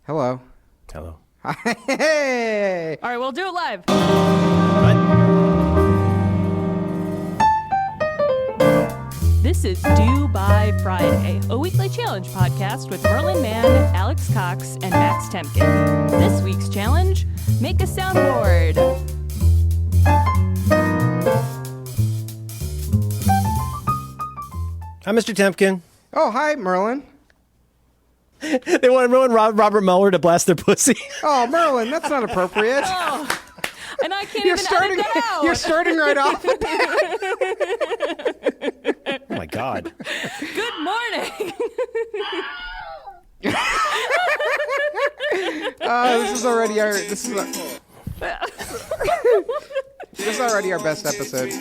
Hello. Hello. Hey! All right, we'll do it live. This is Do By Friday, a weekly challenge podcast with Merlin Mann, Alex Cox, and Max Temkin. This week's challenge, make a soundboard. Hi, Mr. Temkin. Oh, hi, Merlin. They want Robert Mueller to blast their pussy. Oh, Merlin, that's not appropriate. Oh, and I can't You're even starting. edit that out. You're starting right off with Oh my God. Good morning. This is already our. This is already our best episode.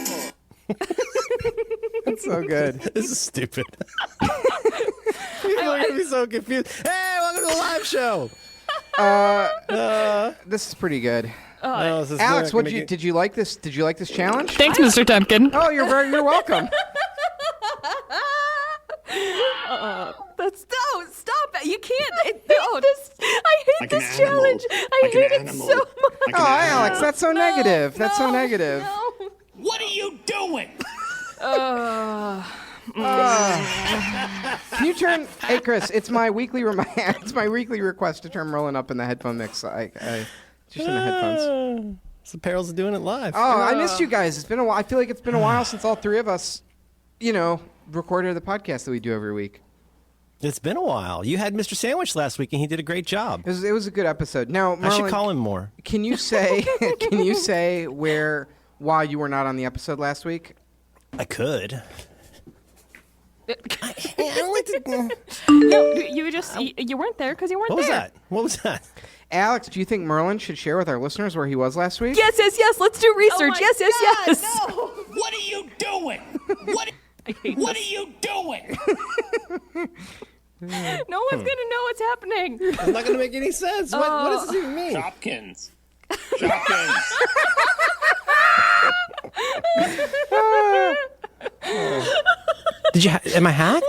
It's so good. This is stupid. People are going to be so confused. Hey, welcome to the live show. This is pretty good. No, this is Alex, not did you like this? Did you like this challenge? Thanks, Mr. Temkin. Oh, you're welcome. Stop it! You can't. I hate this challenge. I hate it so much. Oh, Alex, that's so negative. That's so negative. No. What are you doing? Can you turn? Hey, Chris, it's my weekly request to turn Merlin up in the headphone mix. I just in the headphones. It's the perils of doing it live. Oh, I missed you guys. It's been a while. I feel like it's been a while since all three of us, recorded the podcast that we do every week. It's been a while. You had Mr. Sandwich last week, and he did a great job. It was a good episode. Now, Merlin, I should call him more. Can you say why you were not on the episode last week? I could. No, you weren't there because you weren't there. What was that? Alex, do you think Merlin should share with our listeners where he was last week? Yes. Let's do research. Yes. No. What are you doing? What are you doing? No one's gonna know what's happening. It's not going to make any sense. What does this even mean? Shopkins. Did you? Am I hacked?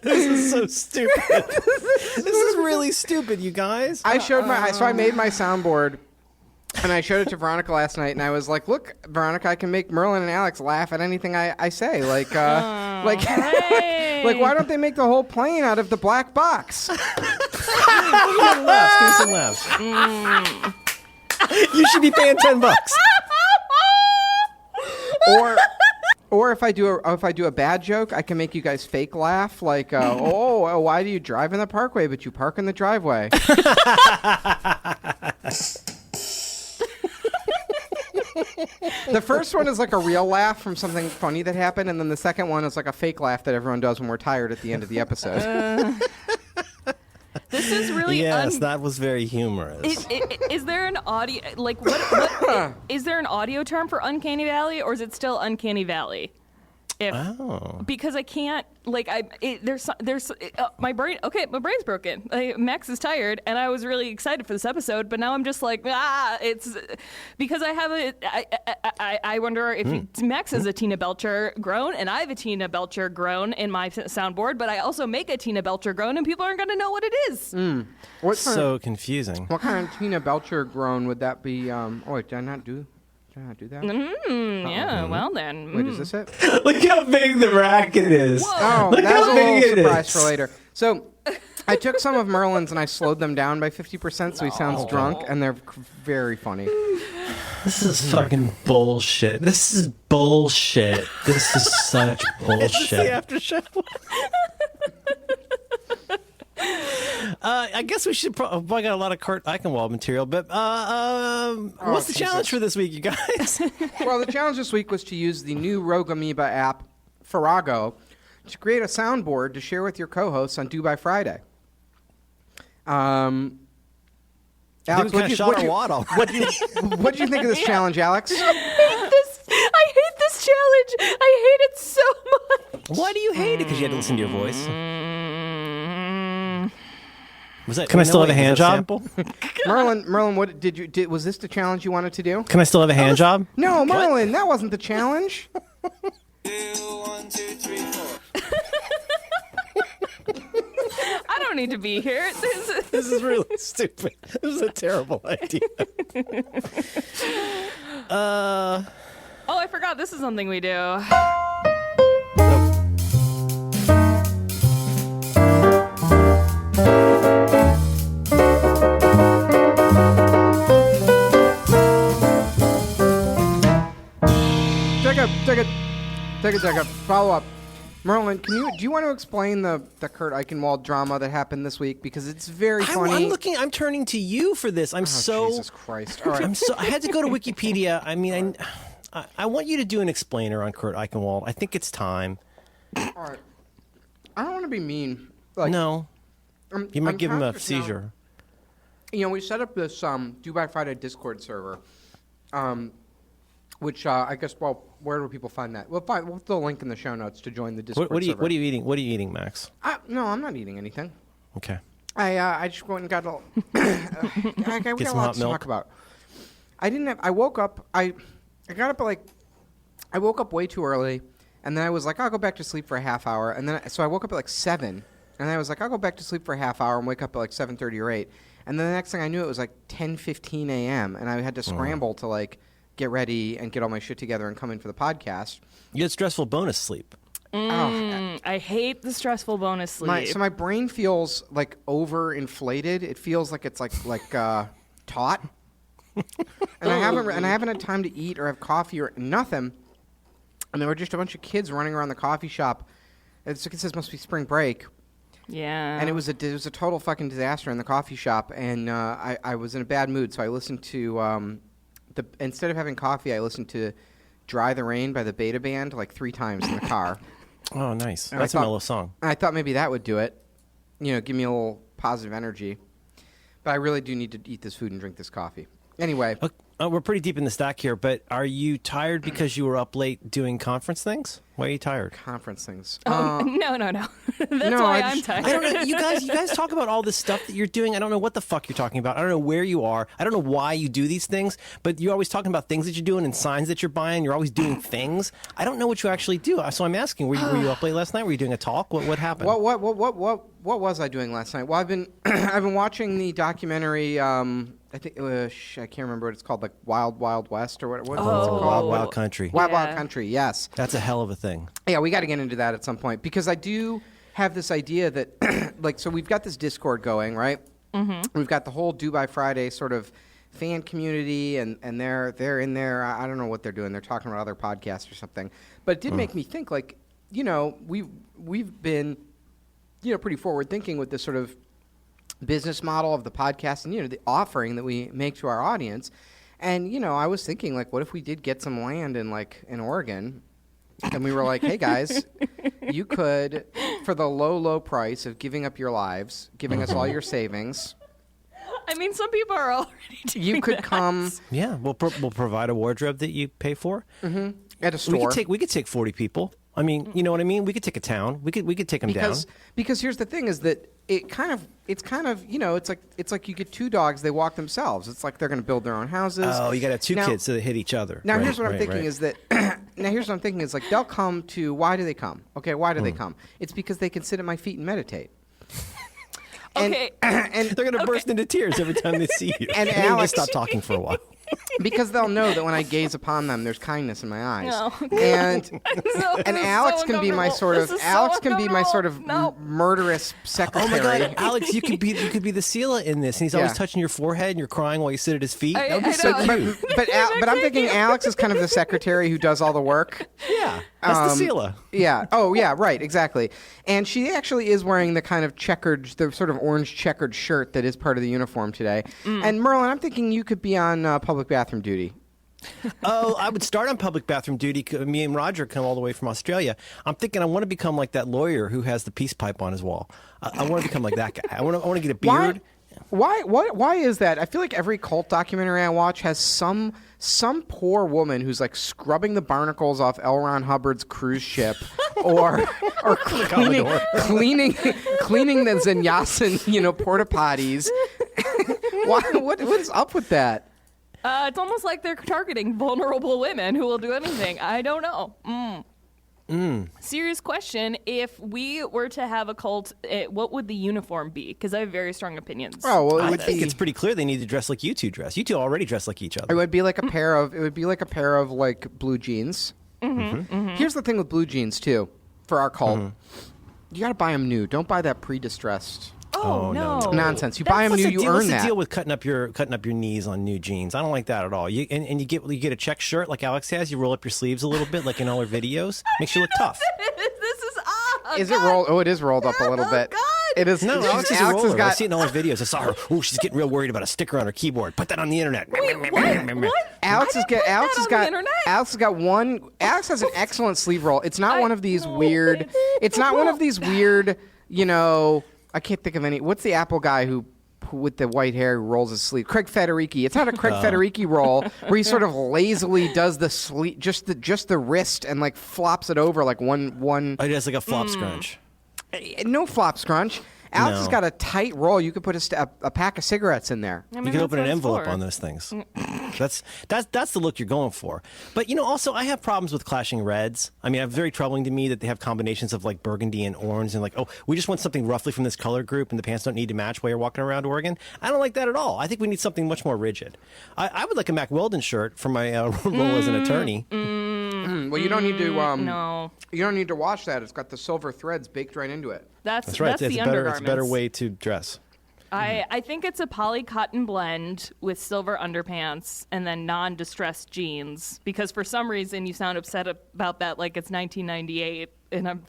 This is so stupid. This is really stupid, you guys. I made my soundboard, and I showed it to Veronica last night, and I was like, "Look, Veronica, I can make Merlin and Alex laugh at anything I say. Like, Hey. like, why don't they make the whole plane out of the black box?" Give me some laughs. You should be paying $10. Or if I do a bad joke, I can make you guys fake laugh. Like, why do you drive in the parkway but you park in the driveway? The first one is like a real laugh from something funny that happened, and then the second one is like a fake laugh that everyone does when we're tired at the end of the episode. This is really that was very humorous. Is there an audio what is there an audio term for uncanny valley, or is it still uncanny valley? Because I can't my brain's broken. Max is tired, and I was really excited for this episode, but now I'm just like it's because I have I wonder if Max has a Tina Belcher groan, and I have a Tina Belcher groan in my soundboard, but I also make a Tina Belcher groan, and people aren't going to know what it is. What's Confusing. What kind of Tina Belcher groan would that be? Did I not do that? Yeah, well then. Wait, is this it? Look how big the bracket is. Oh, Look that's how a big little it surprise is. for later. So, I took some of Merlin's and I slowed them down by 50%, so he sounds drunk, and they're very funny. This is fucking bullshit. This is bullshit. This is such bullshit. This is the after show. I guess we should I got a lot of Kurt Eichenwald material, but what's the challenge for this week, you guys? Well, the challenge this week was to use the new Rogue Amoeba app, Farrago, to create a soundboard to share with your co-hosts on Do By Friday. Alex, what'd you think of this challenge, Alex? I hate this challenge. I hate it so much. Why do you hate it? Because you had to listen to your voice. Was that? Can I still have a hand job? Merlin, what did was this the challenge you wanted to do? Can I still have a hand job? No, Merlin, that wasn't the challenge. need to be here. This is really stupid. This is a terrible idea. Oh, I forgot. This is something we do. Take a follow up. Merlin, do you want to explain the Kurt Eichenwald drama that happened this week? Because it's very funny. I'm turning to you for this. Jesus Christ. All right. I had to go to Wikipedia. I mean, I want you to do an explainer on Kurt Eichenwald. I think it's time. All right. I don't want to be mean. No. You might give him a conscious seizure. now. We set up this Do by Friday Discord server, which I guess, where do people find that? We'll put the link in the show notes to join the Discord server. What are you eating? What are you eating, Max? No, I'm not eating anything. Okay. I just went and got a we got a lot to talk about. I woke up. I got up I woke up way too early, and then I was like, I'll go back to sleep for a half hour, and then so I woke up at 7, and I was like, I'll go back to sleep for a half hour and wake up at 7:30 or 8, and then the next thing I knew, it was 10:15 a.m. and I had to scramble to get ready and get all my shit together and come in for the podcast. You had stressful bonus sleep. I hate the stressful bonus sleep. So my brain feels overinflated. It feels like it's taut. And I haven't had time to eat or have coffee or nothing. And there were just a bunch of kids running around the coffee shop. It says must be spring break. Yeah. And it was a total fucking disaster in the coffee shop. And I was in a bad mood, so I listened to instead of having coffee, I listened to "Dry the Rain" by the Beta Band 3 times in the car. Oh, nice. And That's a mellow song. I thought maybe that would do it. Give me a little positive energy. But I really do need to eat this food and drink this coffee. Anyway. We're pretty deep in the stack here, but are you tired because you were up late doing conference things? Why are you tired? Conference things. No. That's why I'm tired. I don't know. You guys talk about all this stuff that you're doing. I don't know what the fuck you're talking about. I don't know where you are. I don't know why you do these things, but you're always talking about things that you're doing and signs that you're buying. You're always doing things. I don't know what you actually do. So I'm asking, were you up late last night? Were you doing a talk? What happened? What was I doing last night? Well, I've been watching the documentary. I think I can't remember what it's called, Wild Wild West or what is it called? Wild Country. Wild Country, yes. That's a hell of a thing. Yeah, we got to get into that at some point because I do have this idea that, so we've got this Discord going, right? Mm-hmm. We've got the whole Do by Friday sort of fan community, and they're in there. I don't know what they're doing. They're talking about other podcasts or something. But it did make me think, we've been, pretty forward thinking with this sort of business model of the podcast and, the offering that we make to our audience. And, I was thinking, what if we did get some land in Oregon, and we were like, hey, guys, you could, for the low price of giving up your lives, giving us all your savings. I mean, some people are already doing You could that. come. Yeah, we'll provide a wardrobe that you pay for. Mm-hmm. At a store. We could take 40 people. I mean, you know what I mean? We could take a town. We could take them down. Because here's the thing: is that it's like you get 2 dogs, they walk themselves. It's like they're going to build their own houses. Oh, you got to have 2 kids so they hit each other. Now here's what I'm thinking is that. Now here's what I'm thinking is they'll come to. Why do they come? Okay, why do they come? It's because they can sit at my feet and meditate. Okay. And they're going to burst into tears every time they see you. And then Alex, stop talking for a while. Because they'll know that when I gaze upon them, there's kindness in my eyes. No. And Alex can be my sort of murderous secretary. Oh my God, Alex, you could be the Sela in this, and he's always touching your forehead, and you're crying while you sit at his feet. That would be so cute. But I'm thinking Alex is kind of the secretary who does all the work. Yeah, that's the Sela. Yeah. Oh yeah, right, exactly. And she actually is wearing the kind of the sort of orange checkered shirt that is part of the uniform today. And Merlin, I'm thinking you could be on public bathroom duty. Oh, I would start on public bathroom duty. Me and Roger come all the way from Australia. I'm thinking I want to become like that lawyer who has the peace pipe on his wall. I want to become like that guy. I want to get a beard. Why is that? I feel like every cult documentary I watch has some poor woman who's scrubbing the barnacles off L. Ron Hubbard's cruise ship, or cleaning the Zenyasin, porta potties. What is up with that? It's almost like they're targeting vulnerable women who will do anything. I don't know. Serious question. If we were to have a cult, what would the uniform be? Because I have very strong opinions. Oh, well, I think it's pretty clear they need to dress like you two dress. You two already dress like each other. It would be like a pair of like blue jeans. Here's the thing with blue jeans too, for our cult. You got to buy them new. Don't buy that pre-distressed Oh, no. nonsense. You buy them new, you earn what's that. the deal with cutting up your knees on new jeans? I don't like that at all. You get a check shirt like Alex has. You roll up your sleeves a little bit, like in all her videos. Makes you look tough. This is odd. Is it rolled? Oh, it is rolled up a little bit. God. It is. No, Alex is a Alex roller. has got. I see it in all her videos. I saw her. Oh, she's getting real worried about a sticker on her keyboard. Put that on the internet. Wait, what? Alex has got. Alex has got. Alex has got one. Alex has an excellent sleeve roll. It's not one of these weird. It's not one of these weird. You know, I can't think of any. What's the Apple guy who with the white hair who rolls his sleeve? Craig Federighi. It's not a Craig Federighi roll where he sort of lazily does the sleeve, just the wrist, and like flops it over like one. Oh, he does like a flop scrunch. No flop scrunch. Alex has got a tight roll. You could put a pack of cigarettes in there. You can open an envelope on those things. That's the look you're going for. But also I have problems with clashing reds. I mean, it's very troubling to me that they have combinations of like burgundy and orange and like, oh, we just want something roughly from this color group and the pants don't need to match while you're walking around Oregon. I don't like that at all. I think we need something much more rigid. I would like a Mack Weldon shirt for my role as an attorney. Well, you don't need to. No. You don't need to wash that. It's got the silver threads baked right into it. That's right. That's It's the a undergarments. better way to dress. I think it's a poly cotton blend with silver underpants and then non-distressed jeans, because for some reason you sound upset about that like it's 1998 and I'm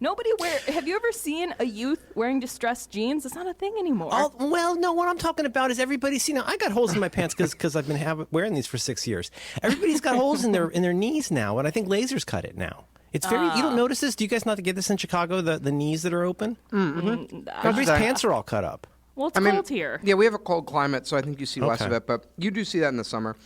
nobody have you ever seen a youth wearing distressed jeans? It's not a thing anymore. Oh, well, no, what I'm talking about is everybody's, I got holes in my pants because I've been wearing these for 6 years. Everybody's got holes in their knees now, and I think lasers cut it now. It's very. You don't notice this? Do you guys not get this in Chicago? The knees that are open. Everybody's pants are all cut up. Well, it's cold here. Yeah, we have a cold climate, so I think you see less of it. But you do see that in the summer.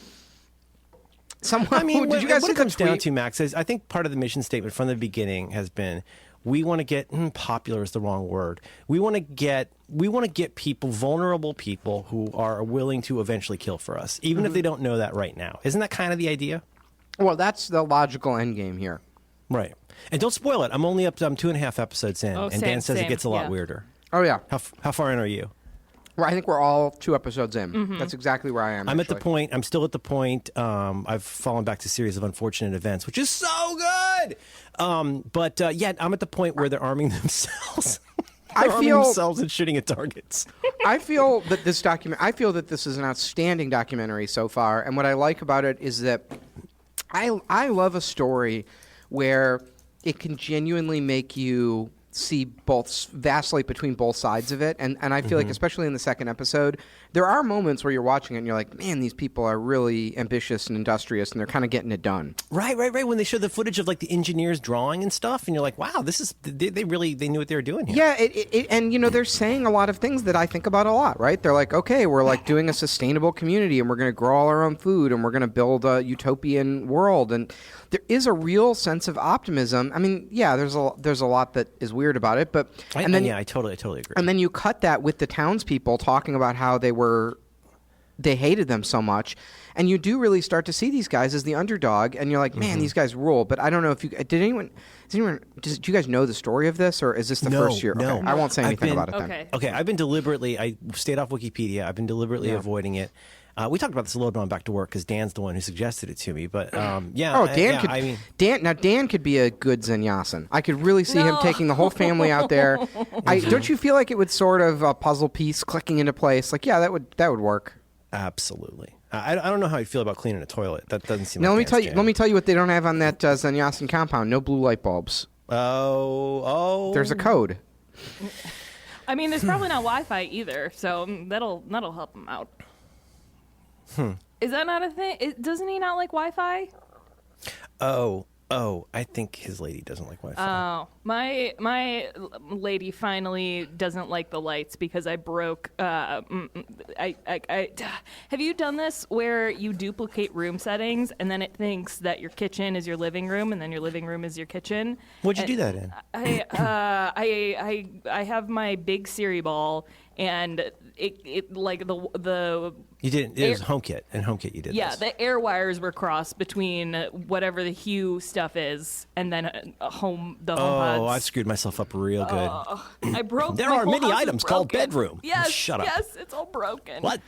Did you guys see what it comes the tweet? down to, Max, is I think part of the mission statement from the beginning has been we want to get popular is the wrong word. We want to get people, vulnerable people, who are willing to eventually kill for us, even if they don't know that right now. Isn't that kind of the idea? Well, that's the logical end game here. Right. And don't spoil it. I'm only up to 2.5 episodes in, and Dan says it gets a lot weirder. Oh yeah. How far in are you? Well, I think we're all 2 episodes in. That's exactly where I am. I'm still at the point. I've fallen back to a series of unfortunate events, which is so good. But I'm at the point where they're arming themselves. Arming themselves and shooting at targets. I feel that this is an outstanding documentary so far, and what I like about it is that I love a story where it can genuinely make you see vacillate between both sides of it, and I feel like especially in the second episode there are moments where you're watching it and you're like, man, these people are really ambitious and industrious and they're kind of getting it done. Right. When they show the footage of like the engineers drawing and stuff, and you're like, wow, this is they knew what they were doing here. Yeah, and they're saying a lot of things that I think about a lot, right? They're like, okay, we're like doing a sustainable community and we're going to grow all our own food and we're going to build a utopian world, and there is a real sense of optimism. I mean, yeah, there's a lot that is weird about it, but I totally agree. And then you cut that with the townspeople talking about how they hated them so much, and you do really start to see these guys as the underdog, and you're like, man, these guys rule. But I don't know if did you guys know the story of this, or is this the first year? No, okay. I won't say anything about it then. Okay, I stayed off Wikipedia. I've been deliberately avoiding it. We talked about this a little bit on Back to Work because Dan's the one who suggested it to me. But Dan could be a good Zenyasin. I could really see him taking the whole family out there. Don't you feel like it would sort of a puzzle piece clicking into place? Like, yeah, that would work. Absolutely. I don't know how you feel about cleaning a toilet. That doesn't seem. Now like let me tell you what they don't have on that Zenyasin compound. No blue light bulbs. Oh. There's a code. I mean, there's probably not Wi-Fi either, so that'll help them out. Is that not a thing? Doesn't he not like Wi-Fi? Oh, I think his lady doesn't like Wi-Fi. Oh, my lady finally doesn't like the lights because I broke. Have you done this where you duplicate room settings and then it thinks that your kitchen is your living room and then your living room is your kitchen? What'd you do that in? I have my big Siri ball, and like the You didn't. It was HomeKit. In HomeKit, you did. yeah, this. the air wires were crossed between whatever the Hue stuff is, and then the home pods. Oh, I've screwed myself up real good. I broke. There my are whole many house is items called broken. bedroom. Yes, Shut up. Yes, it's all broken. What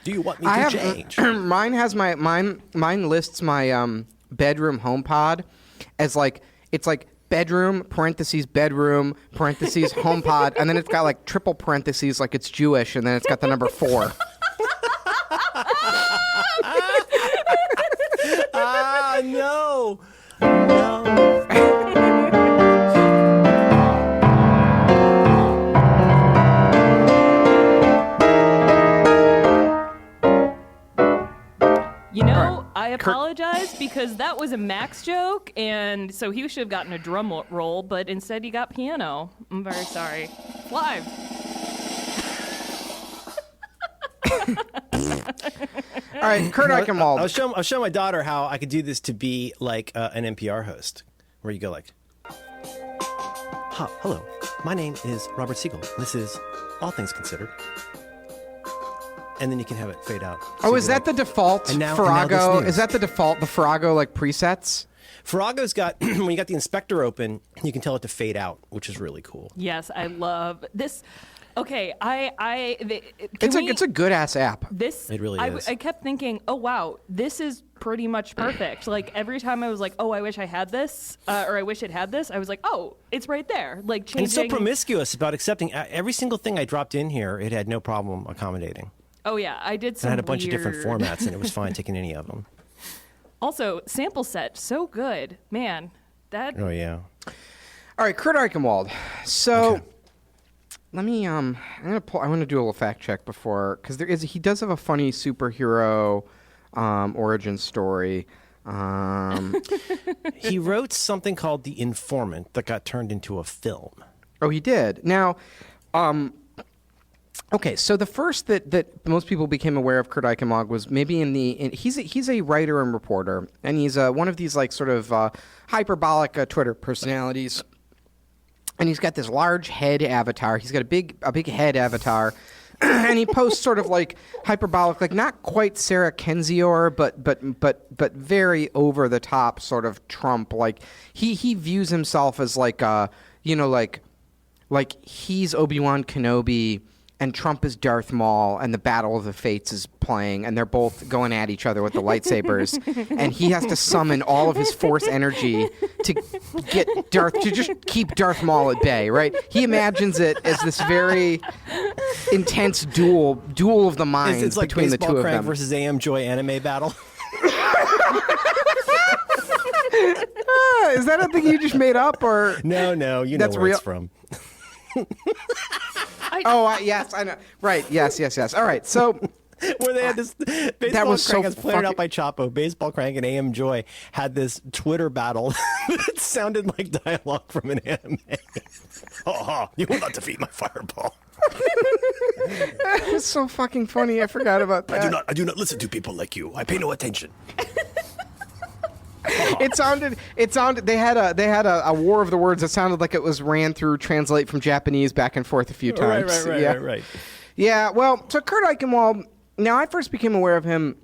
do you want me to change? Mine has mine lists my bedroom HomePod as like it's like bedroom parentheses bedroom parentheses HomePod, and then it's got like triple parentheses like it's Jewish, and then it's got the number 4. No. You know, I apologize because that was a Max joke, and so he should have gotten a drum roll, but instead he got piano. I'm very sorry. Live. All right, Kurt Eichenwald. I was showing my daughter how I could do this to be like an NPR host, where you go like, hello, my name is Robert Siegel. This is All Things Considered. And then you can have it fade out. Oh, is that the default Farrago? Is that the default, the Farrago like presets? Farrago's got, when you got the inspector open, you can tell it to fade out, which is really cool. Yes, I love this. Okay, It's a good ass app. It really is. I kept thinking, oh wow, this is pretty much perfect. Like every time I was like, oh, I wish I had this, or I wish it had this. I was like, oh, it's right there. Like changing. And it's so promiscuous about accepting every single thing I dropped in here. It had no problem accommodating. Oh yeah, I did some. I had a bunch weird... of different formats, and it was fine taking any of them. Also, sample set, so good, man. That. Oh yeah. All right, Kurt Eichenwald. So. Okay. Let me. I want to do a little fact check before, because he does have a funny superhero origin story. He wrote something called The Informant that got turned into a film. Oh, he did. Now, okay. So the first that most people became aware of Kurt Eichenwald was maybe he's a writer and reporter, and he's one of these like sort of hyperbolic Twitter personalities. And he's got this large head avatar. He's got a big head avatar, and he posts sort of like hyperbolic, like not quite Sarah Kendzior, but very over the top sort of Trump. Like he views himself as like like he's Obi-Wan Kenobi and Trump is Darth Maul, and the Battle of the Fates is playing, and they're both going at each other with the lightsabers, and he has to summon all of his Force energy to just keep Darth Maul at bay, right? He imagines it as this very intense duel of the minds it's like between the two of them. versus AM Joy anime battle. Is that a thing you just made up, or no? You know that's where real? it's from. Yes, I know. Right, yes. All right, so... Where they had this baseball crank as pointed out by Chapo. Baseball crank and AM Joy had this Twitter battle that sounded like dialogue from an anime. You will not defeat my fireball. It's so fucking funny. I forgot about that. I do not listen to people like you. I pay no attention. It sounded. They had a war of the words that sounded like it was ran through translate from Japanese back and forth a few times. Right. Yeah. Well, so Kurt Eichenwald. Now, I first became aware of him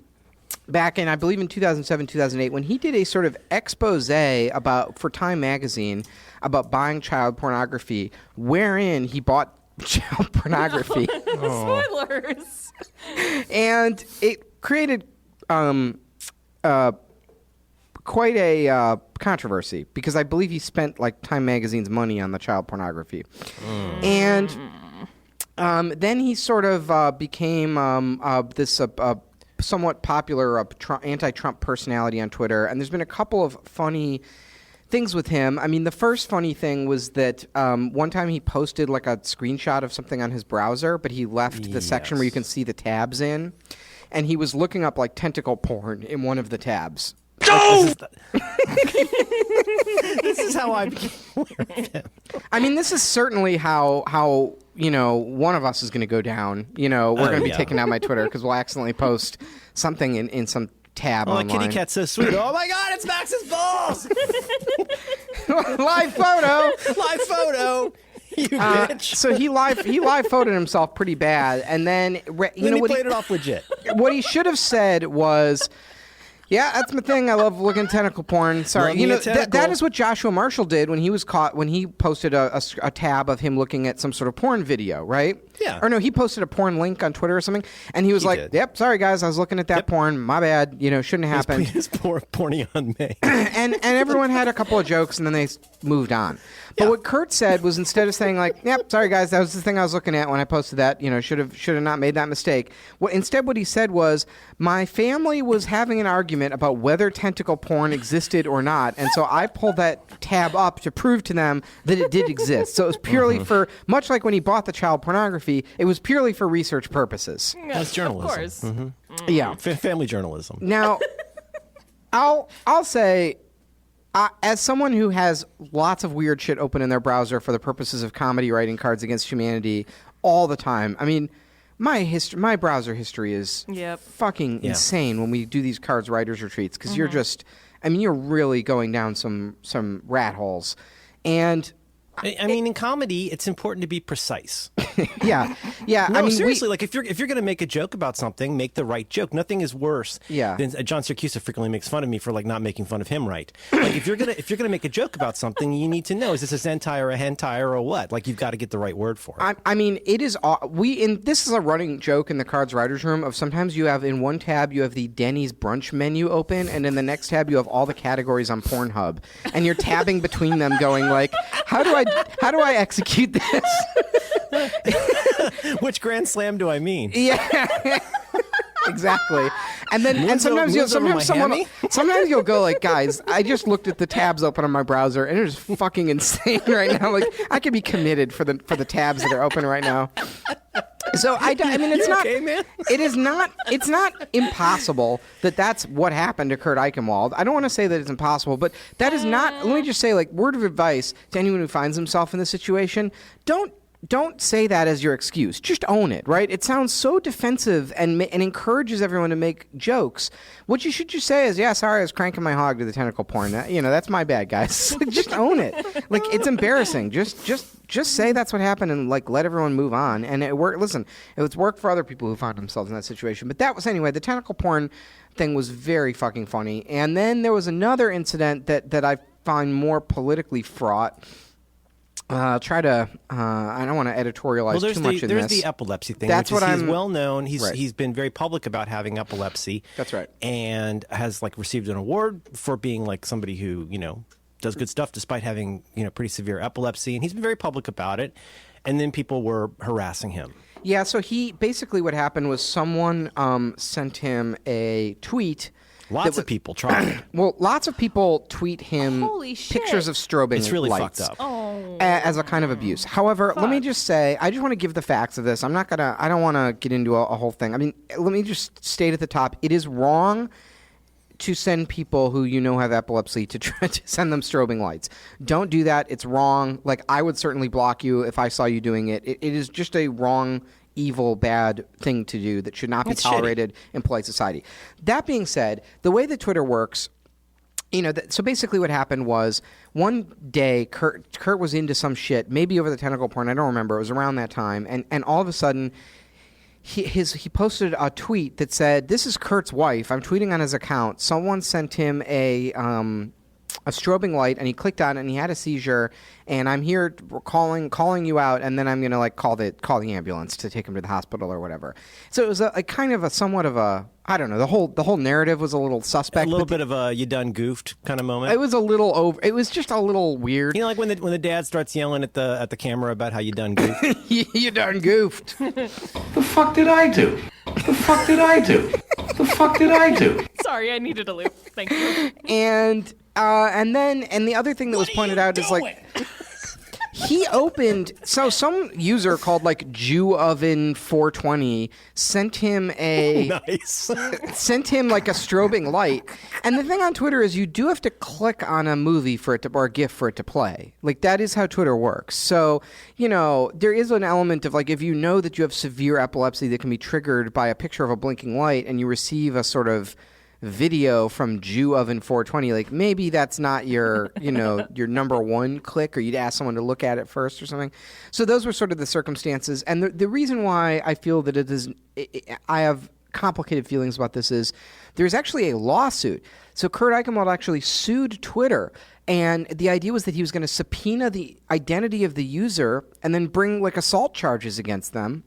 back in, I believe, in 2007, 2008, when he did a sort of expose for Time Magazine about buying child pornography, wherein he bought child pornography. Spoilers. And it created quite a controversy, because I believe he spent like Time Magazine's money on the child pornography. And then he sort of became this somewhat popular anti-Trump personality on Twitter, and there's been a couple of funny things with him. I mean, the first funny thing was that one time he posted like a screenshot of something on his browser, but he left the section where you can see the tabs in, and he was looking up like tentacle porn in one of the tabs. No! This is how I became aware of him. I mean, this is certainly how one of us is going to go down. We're going to be taking down my Twitter because we'll accidentally post something in some tab online. Oh, kitty cat's so sweet. Oh my God, it's Max's balls! Live photo. You bitch. So he live photoed himself pretty bad, and then Then he played it off legit. What he should have said was, "Yeah, that's my thing. I love looking at tentacle porn." Sorry, that is what Joshua Marshall did when he was caught when he posted a tab of him looking at some sort of porn video, right? Yeah. Or no, he posted a porn link on Twitter or something, and he was like, did. "Yep, sorry guys, I was looking at that porn. My bad. Shouldn't happen." His poor porny on me. and everyone had a couple of jokes, and then they moved on. But what Kurt said was, instead of saying like, "Yep, sorry guys, that was the thing I was looking at when I posted that. Should have not made that mistake." Instead, what he said was, "My family was having an argument about whether tentacle porn existed or not, and so I pulled that tab up to prove to them that it did exist." So it was purely for, much like when he bought the child pornography, it was purely for research purposes. That's journalism. Of course. Mm-hmm. Yeah, Family journalism. Now, I'll say, as someone who has lots of weird shit open in their browser for the purposes of comedy writing Cards Against Humanity all the time, I mean, my browser history is fucking insane when we do these Cards Writers Retreats, because you're just, you're really going down some rat holes. And I mean, in comedy, it's important to be precise. yeah. No, seriously, like if you're going to make a joke about something, make the right joke. Nothing is worse than John Siracusa frequently makes fun of me for like not making fun of him right. Like if you're gonna make a joke about something, you need to know, is this a zentai or a hentai or a what? Like you've got to get the right word for it. I mean, it is this is a running joke in the Cards Writers Room of sometimes you have in one tab you have the Denny's brunch menu open, and in the next tab you have all the categories on Pornhub, and you're tabbing between them, going like, how do I execute this? Which Grand Slam do I mean? Yeah. Exactly. And then sometimes you'll go like, guys, I just looked at the tabs open on my browser and it's fucking insane right now. Like I could be committed for the tabs that are open right now. So I mean, it's not. Okay, man? It is not. It's not impossible that that's what happened to Kurt Eichenwald. I don't want to say that it's impossible, but that is not. Let me just say, like, word of advice to anyone who finds himself in this situation: don't say that as your excuse. Just own it, right? It sounds so defensive and encourages everyone to make jokes. What you should just say is, "Yeah, sorry, I was cranking my hog to the tentacle porn. That's my bad, guys." Just own it. Like, it's embarrassing. Just say that's what happened and like let everyone move on. And it worked. Listen, it's worked for other people who found themselves in that situation. But that was anyway. The tentacle porn thing was very fucking funny. And then there was another incident that I find more politically fraught. I don't want to editorialize too much in this. There's the epilepsy thing. That's what he's well known. He's been very public about having epilepsy. That's right. And has like received an award for being like somebody who, does good stuff despite having, pretty severe epilepsy. And he's been very public about it. And then people were harassing him. Yeah, so what happened was someone sent him a tweet. Lots of people tried. Well, lots of people tweet him Holy shit. pictures of strobing It's really lights fucked up. as a kind of abuse. However, let me just say, I just want to give the facts of this. I don't want to get into a whole thing. I mean, let me just state at the top, it is wrong to send people who have epilepsy to try to send them strobing lights. Don't do that. It's wrong. Like, I would certainly block you if I saw you doing it. It is just a wrong, evil, bad thing to do that should not be tolerated in polite society. That being said, the way that Twitter works, so basically what happened was one day Kurt was into some shit, maybe over the tentacle porn. I don't remember. It was around that time. And all of a sudden, he posted a tweet that said, "This is Kurt's wife. I'm tweeting on his account. Someone sent him a strobing light, and he clicked on it, and he had a seizure. And I'm here calling you out, and then I'm gonna like call the ambulance to take him to the hospital or whatever." So it was a kind of a somewhat of a, I don't know. The whole narrative was a little suspect. A little bit of a "you done goofed" kind of moment. It was a little over. It was just a little weird. Like when the dad starts yelling at the camera about how you done goofed. You done goofed. The fuck did I do? The fuck did I do? The fuck did I do? Sorry, I needed a loop. Thank you. And the other thing that was pointed out is like, he opened, so some user called like Jew Oven 420 sent him sent him like a strobing light. And the thing on Twitter is you do have to click on a movie or a GIF for it to play. Like, that is how Twitter works. So, there is an element of like, if you know that you have severe epilepsy that can be triggered by a picture of a blinking light and you receive a sort of video from Jew Oven 420, like maybe that's not your, your number one click, or you'd ask someone to look at it first or something. So those were sort of the circumstances. And the reason why I feel that I have complicated feelings about this is there's actually a lawsuit. So Kurt Eichenwald actually sued Twitter, and the idea was that he was going to subpoena the identity of the user and then bring like assault charges against them.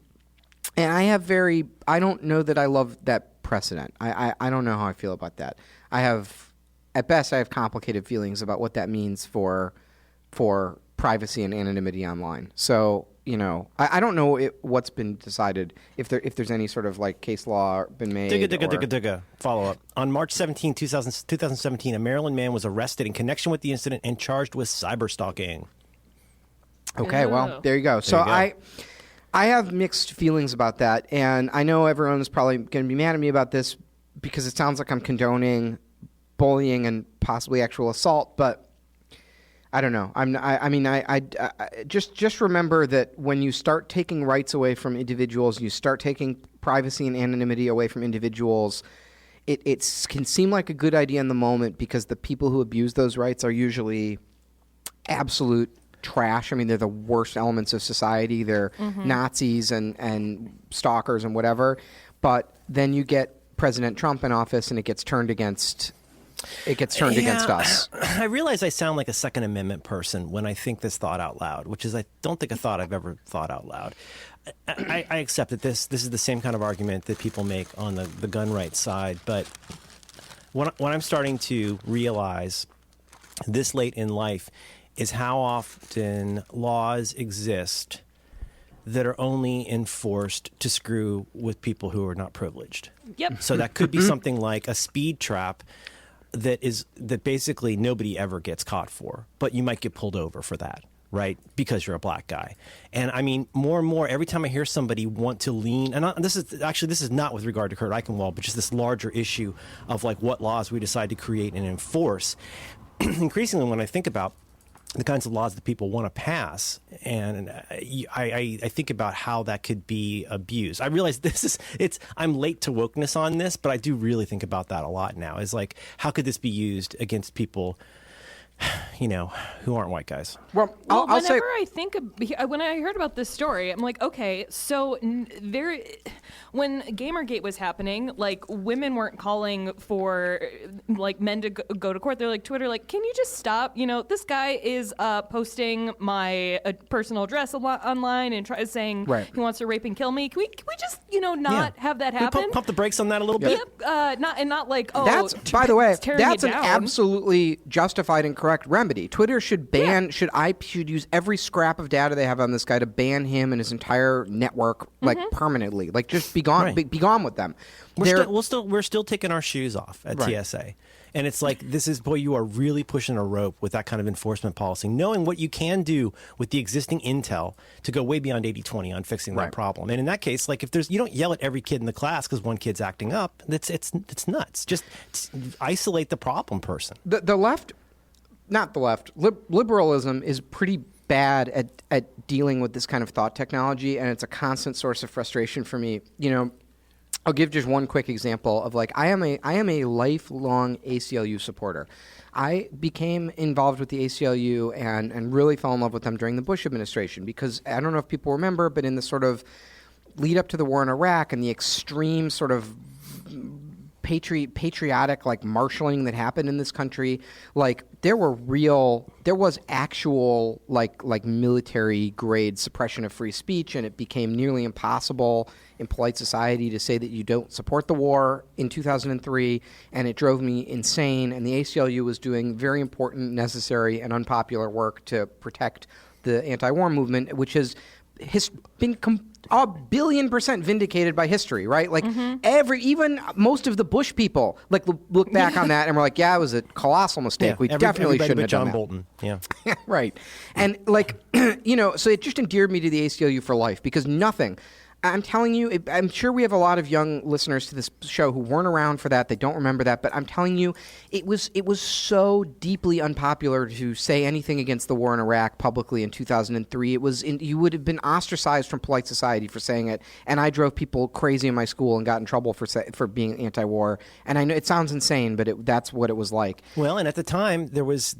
And I don't know that I love that precedent. I don't know how I feel about that. At best, I have complicated feelings about what that means for privacy and anonymity online. So, I don't know what's been decided, if there's any sort of like case law been made. Digga. Follow up. On March 17, 2017, a Maryland man was arrested in connection with the incident and charged with cyberstalking. Okay, well, there you go. I have mixed feelings about that, and I know everyone's probably going to be mad at me about this because it sounds like I'm condoning bullying and possibly actual assault, but I don't know. I just remember that when you start taking rights away from individuals, you start taking privacy and anonymity away from individuals, it can seem like a good idea in the moment because the people who abuse those rights are usually absolute trash. I mean, they're the worst elements of society. They're Nazis and stalkers and whatever. But then you get President Trump in office, and it gets turned against us. I realize I sound like a Second Amendment person when I think this thought out loud, which is I don't think a thought I've ever thought out loud. I accept that this is the same kind of argument that people make on the gun rights side, but what I'm starting to realize this late in life is how often laws exist that are only enforced to screw with people who are not privileged. Yep. So that could be something like a speed trap that basically nobody ever gets caught for, but you might get pulled over for that, right? Because you're a black guy. And I mean, more and more, every time I hear somebody want to lean, and this is not with regard to Kurt Eichenwald, but just this larger issue of like what laws we decide to create and enforce. Increasingly, when I think about the kinds of laws that people want to pass, and I think about how that could be abused. I realize I'm late to wokeness on this, but I do really think about that a lot now. Is like, how could this be used against people, who aren't white guys? Well, I'll say, when I heard about this story, I'm like, okay, so when Gamergate was happening, like women weren't calling for like men to go to court. They're like, Twitter, like, can you just stop? This guy is posting my personal address online and saying he wants to rape and kill me. Can we just not have that happen? Pump the brakes on that a little bit. Yep. Not like that's by the way, that's an down. Absolutely justified and correct remedy. Twitter should should use every scrap of data they have on this guy to ban him and his entire network like permanently. Like just be gone, be gone with them. We're still taking our shoes off at TSA. And it's like, you are really pushing a rope with that kind of enforcement policy, knowing what you can do with the existing intel to go way beyond 80-20 on fixing that problem. And in that case, like you don't yell at every kid in the class because one kid's acting up. It's nuts. Just isolate the problem person. The left, not the left, liberalism is pretty bad at dealing with this kind of thought technology, and it's a constant source of frustration for me. I'll give just one quick example of like I am a lifelong ACLU supporter. I became involved with the ACLU and really fell in love with them during the Bush administration because I don't know if people remember, but in the sort of lead up to the war in Iraq and the extreme sort of patriotic like marshaling that happened in this country, like there was actual like military grade suppression of free speech, and it became nearly impossible in polite society to say that you don't support the war in 2003, and it drove me insane. And the ACLU was doing very important, necessary, and unpopular work to protect the anti-war movement, which has been a billion% vindicated by history, right? Like even most of the Bush people like look back on that and we're like, yeah, it was a colossal mistake. We definitely shouldn't have done John that. Bolton. Yeah. Right. And like, so it just endeared me to the ACLU for life because nothing I'm telling you, I'm sure we have a lot of young listeners to this show who weren't around for that. They don't remember that, but I'm telling you, it was so deeply unpopular to say anything against the war in Iraq publicly in 2003. You would have been ostracized from polite society for saying it, and I drove people crazy in my school and got in trouble for being anti-war. And I know it sounds insane, but that's what it was like. Well, and at the time there was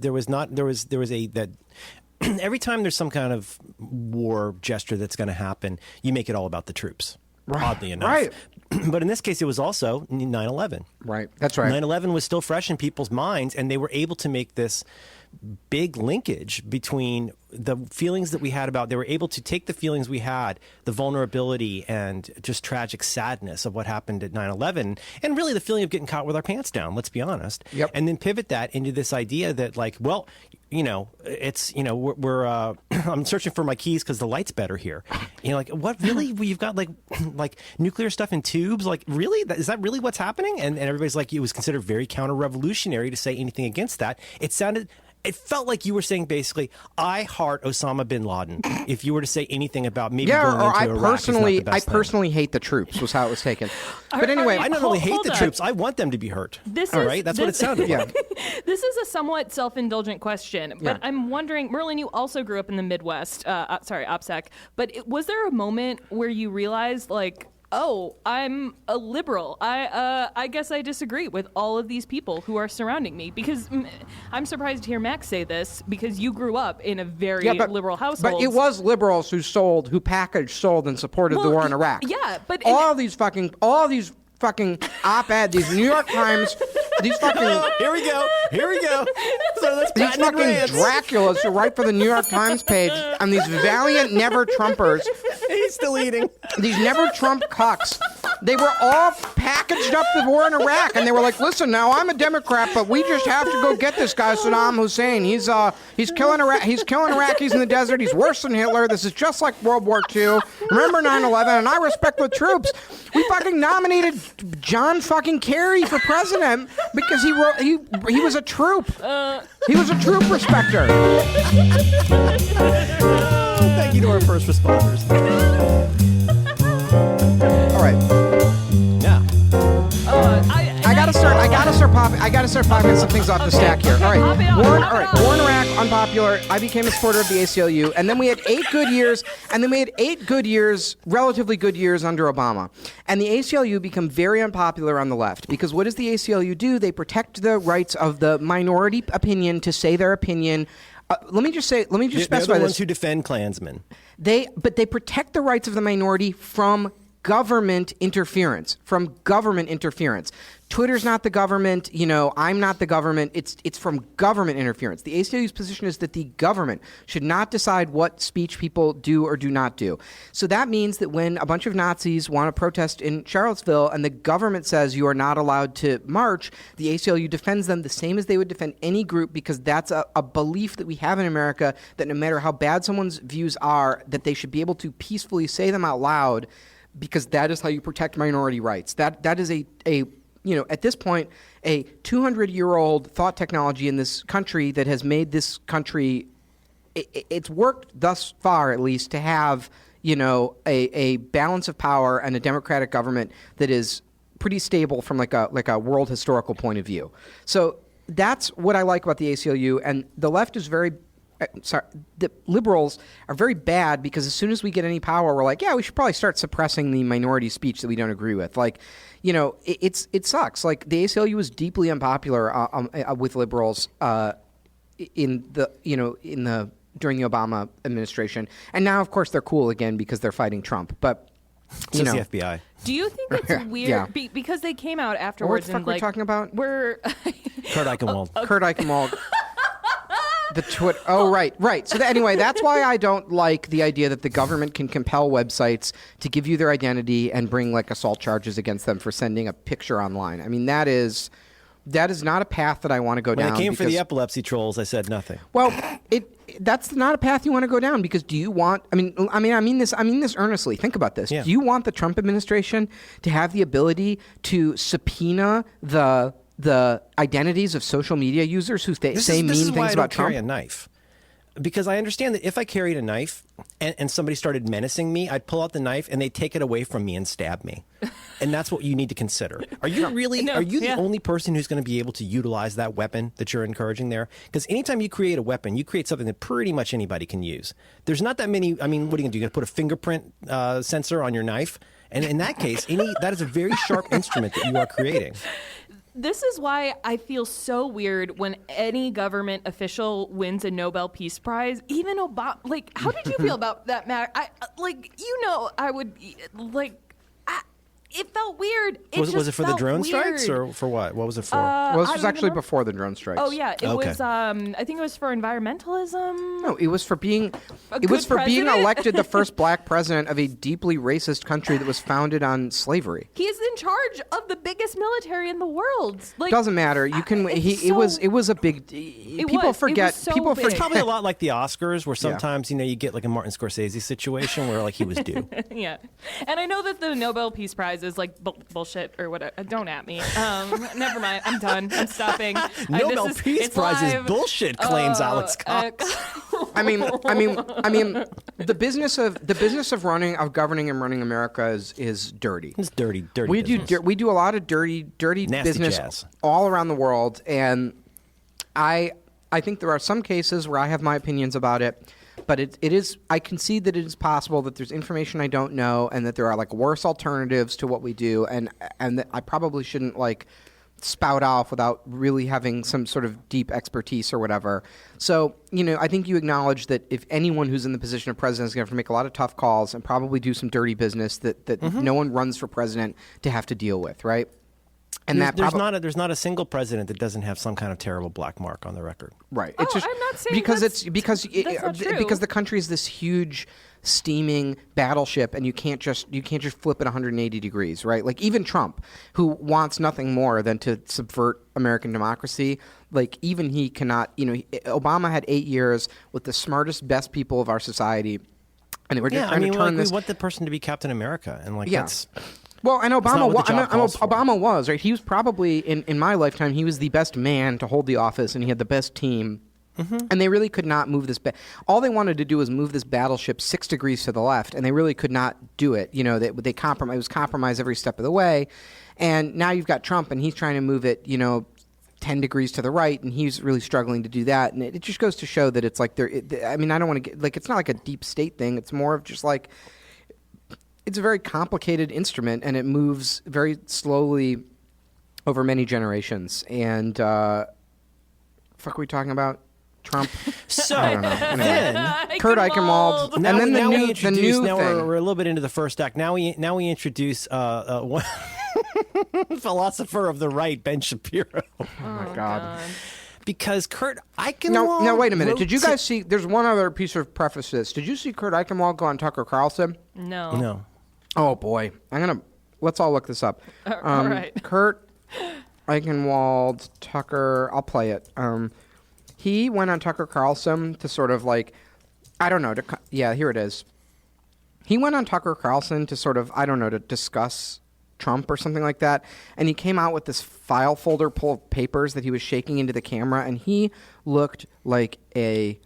every time there's some kind of war gesture that's going to happen, you make it all about the troops, oddly enough. Right. But in this case, it was also 9/11. Right. That's right. 9/11 was still fresh in people's minds, and they were able to make this big linkage between the feelings that we had they were able to take the feelings we had, the vulnerability and just tragic sadness of what happened at 9/11, and really the feeling of getting caught with our pants down, let's be honest. Yep. And then pivot that into this idea that, like, well, we're I'm searching for my keys because the light's better here. Like, what, really? You've got like nuclear stuff in tubes? Like, really? Is that really what's happening? And everybody's like, it was considered very counter-revolutionary to say anything against that. It felt like you were saying basically, I heart Osama bin Laden. If you were to say anything about maybe going into Iraq, I personally hate the troops was how it was taken. But anyway, I not only hate the troops, I want them to be hurt. That's what it sounded like. This is a somewhat self-indulgent question, but I'm wondering, Merlin, you also grew up in the Midwest. OPSEC. But was there a moment where you realized, like, oh, I'm a liberal. I guess I disagree with all of these people who are surrounding me, because I'm surprised to hear Max say this, because you grew up in a very liberal household. But it was liberals who packaged, sold, and supported the war in Iraq. Yeah, but all these fucking op-ed, these New York Times, these fucking here we go. So these fucking Draculas who write for the New York Times page, and these valiant never-Trumpers. He's still eating. These never-Trump cucks. They were all packaged up the war in Iraq, and they were like, "Listen, now I'm a Democrat, but we just have to go get this guy Saddam Hussein. He's killing Iraqis in the desert. He's worse than Hitler. This is just like World War II. Remember 9/11? And I respect the troops. We fucking nominated John fucking Kerry for president because he was a troop. He was a troop respecter." Thank you to our first responders. All right. Yeah. I gotta start popping some things off the stack here. All right. War in Iraq, unpopular. I became a supporter of the ACLU, and then we had 8 good years, relatively good years under Obama. And the ACLU become very unpopular on the left, because what does the ACLU do? They protect the rights of the minority opinion to say their opinion. Let me just specify this. They're the ones who defend Klansmen. But they protect the rights of the minority from government interference. Twitter's not the government. I'm not the government. It's from government interference. The ACLU's position is that the government should not decide what speech people do or do not do. So that means that when a bunch of Nazis want to protest in Charlottesville and the government says you are not allowed to march, the ACLU defends them the same as they would defend any group, because that's a belief that we have in America, that no matter how bad someone's views are, that they should be able to peacefully say them out loud, because that is how you protect minority rights. That is at this point, a 200-year-old thought technology in this country that has made this country, it's worked thus far, at least, to have, a balance of power and a democratic government that is pretty stable from like a world historical point of view. So that's what I like about the ACLU, and the left is the liberals are very bad, because as soon as we get any power, we're like, yeah, we should probably start suppressing the minority speech that we don't agree with. Like, it sucks. Like, the ACLU was deeply unpopular with liberals during the Obama administration, and now, of course, they're cool again because they're fighting Trump. But the FBI. Do you think it's weird because they came out afterwards? What the fuck are we talking about? We're Kurt Eichenwald. Kurt Eichenwald. The Twitter. Oh, right. So anyway, that's why I don't like the idea that the government can compel websites to give you their identity and bring like assault charges against them for sending a picture online. I mean, that is not a path that I want to go down. When it came for the epilepsy trolls, I said nothing. Well, that's not a path you want to go down, because do you want? I mean this earnestly. Think about this. Yeah. Do you want the Trump administration to have the ability to subpoena the identities of social media users who say mean things about Trump? Carry a knife. Because I understand that if I carried a knife and somebody started menacing me, I'd pull out the knife and they'd take it away from me and stab me. And that's what you need to consider. Are you really, are you the only person who's going to be able to utilize that weapon that you're encouraging there? Because anytime you create a weapon, you create something that pretty much anybody can use. There's not that many, I mean, what are you going to do? You're going to put a fingerprint sensor on your knife? And in that case, that is a very sharp instrument that you are creating. This is why I feel so weird when any government official wins a Nobel Peace Prize. Even Obama. Like, how did you feel about that, Matt? I would like. It felt weird. Was it for the drone strikes or for what? What was it for? Well, this was actually before the drone strikes. Oh yeah, it was. I think it was for environmentalism. No, it was for being. It was for being elected the first black president of a deeply racist country that was founded on slavery. He's in charge of the biggest military in the world. Like, doesn't matter. You can. It was a big. People forget. People forget. It's probably a lot like the Oscars, where sometimes you get like a Martin Scorsese situation where like he was due. Yeah, and I know that the Nobel Peace Prize is like bullshit or whatever. Don't at me. Never mind. I'm done. I'm stopping. Nobel Peace Prize is bullshit, claims Alex Cox. I mean, the business of governing and running America is dirty. It's dirty. We do a lot of dirty Nasty business jazz. all around the world, and I think there are some cases where I have my opinions about it. But it is. I concede that it is possible that there's information I don't know, and that there are like worse alternatives to what we do, and that I probably shouldn't like spout off without really having some sort of deep expertise or whatever. So I think you acknowledge that if anyone who's in the position of president is going to have to make a lot of tough calls and probably do some dirty business that no one runs for president to have to deal with, right? And there's not a single president that doesn't have some kind of terrible black mark on the record. Right. It's just I'm not saying because the country is this huge steaming battleship, and you can't just flip it 180 degrees, right? Like even Trump, who wants nothing more than to subvert American democracy, like even he cannot. Obama had 8 years with the smartest, best people of our society, and they were trying to turn this. We want the person to be Captain America, and that's. Well, and Obama was, right? He was probably, in my lifetime, he was the best man to hold the office, and he had the best team. And they really could not move this. All they wanted to do was move this battleship 6 degrees to the left, and they really could not do it. They compromise. It was compromise every step of the way. And now you've got Trump, and he's trying to move it, 10 degrees to the right, and he's really struggling to do that. And it just goes to show that it's like I don't want to get like it's not like a deep state thing. It's more of just like. It's a very complicated instrument, and it moves very slowly over many generations. And fuck, are we talking about Trump? So I don't know. Anyway. then Kurt Eichenwald, and then the new thing. We're a little bit into the first act. Now we introduce one philosopher of the right, Ben Shapiro. Oh my God. Because Kurt Eichenwald. Now wait a minute. Did you guys see? There's one other piece of preface to this. Did you see Kurt Eichenwald go on Tucker Carlson? No. Oh boy, let's all look this up. All right. Kurt Eichenwald, Tucker. I'll play it. He went on Tucker Carlson to sort of like, I don't know. Here it is. He went on Tucker Carlson to sort of, I don't know, to discuss Trump or something like that, and he came out with this file folder full of papers that he was shaking into the camera, and he looked like a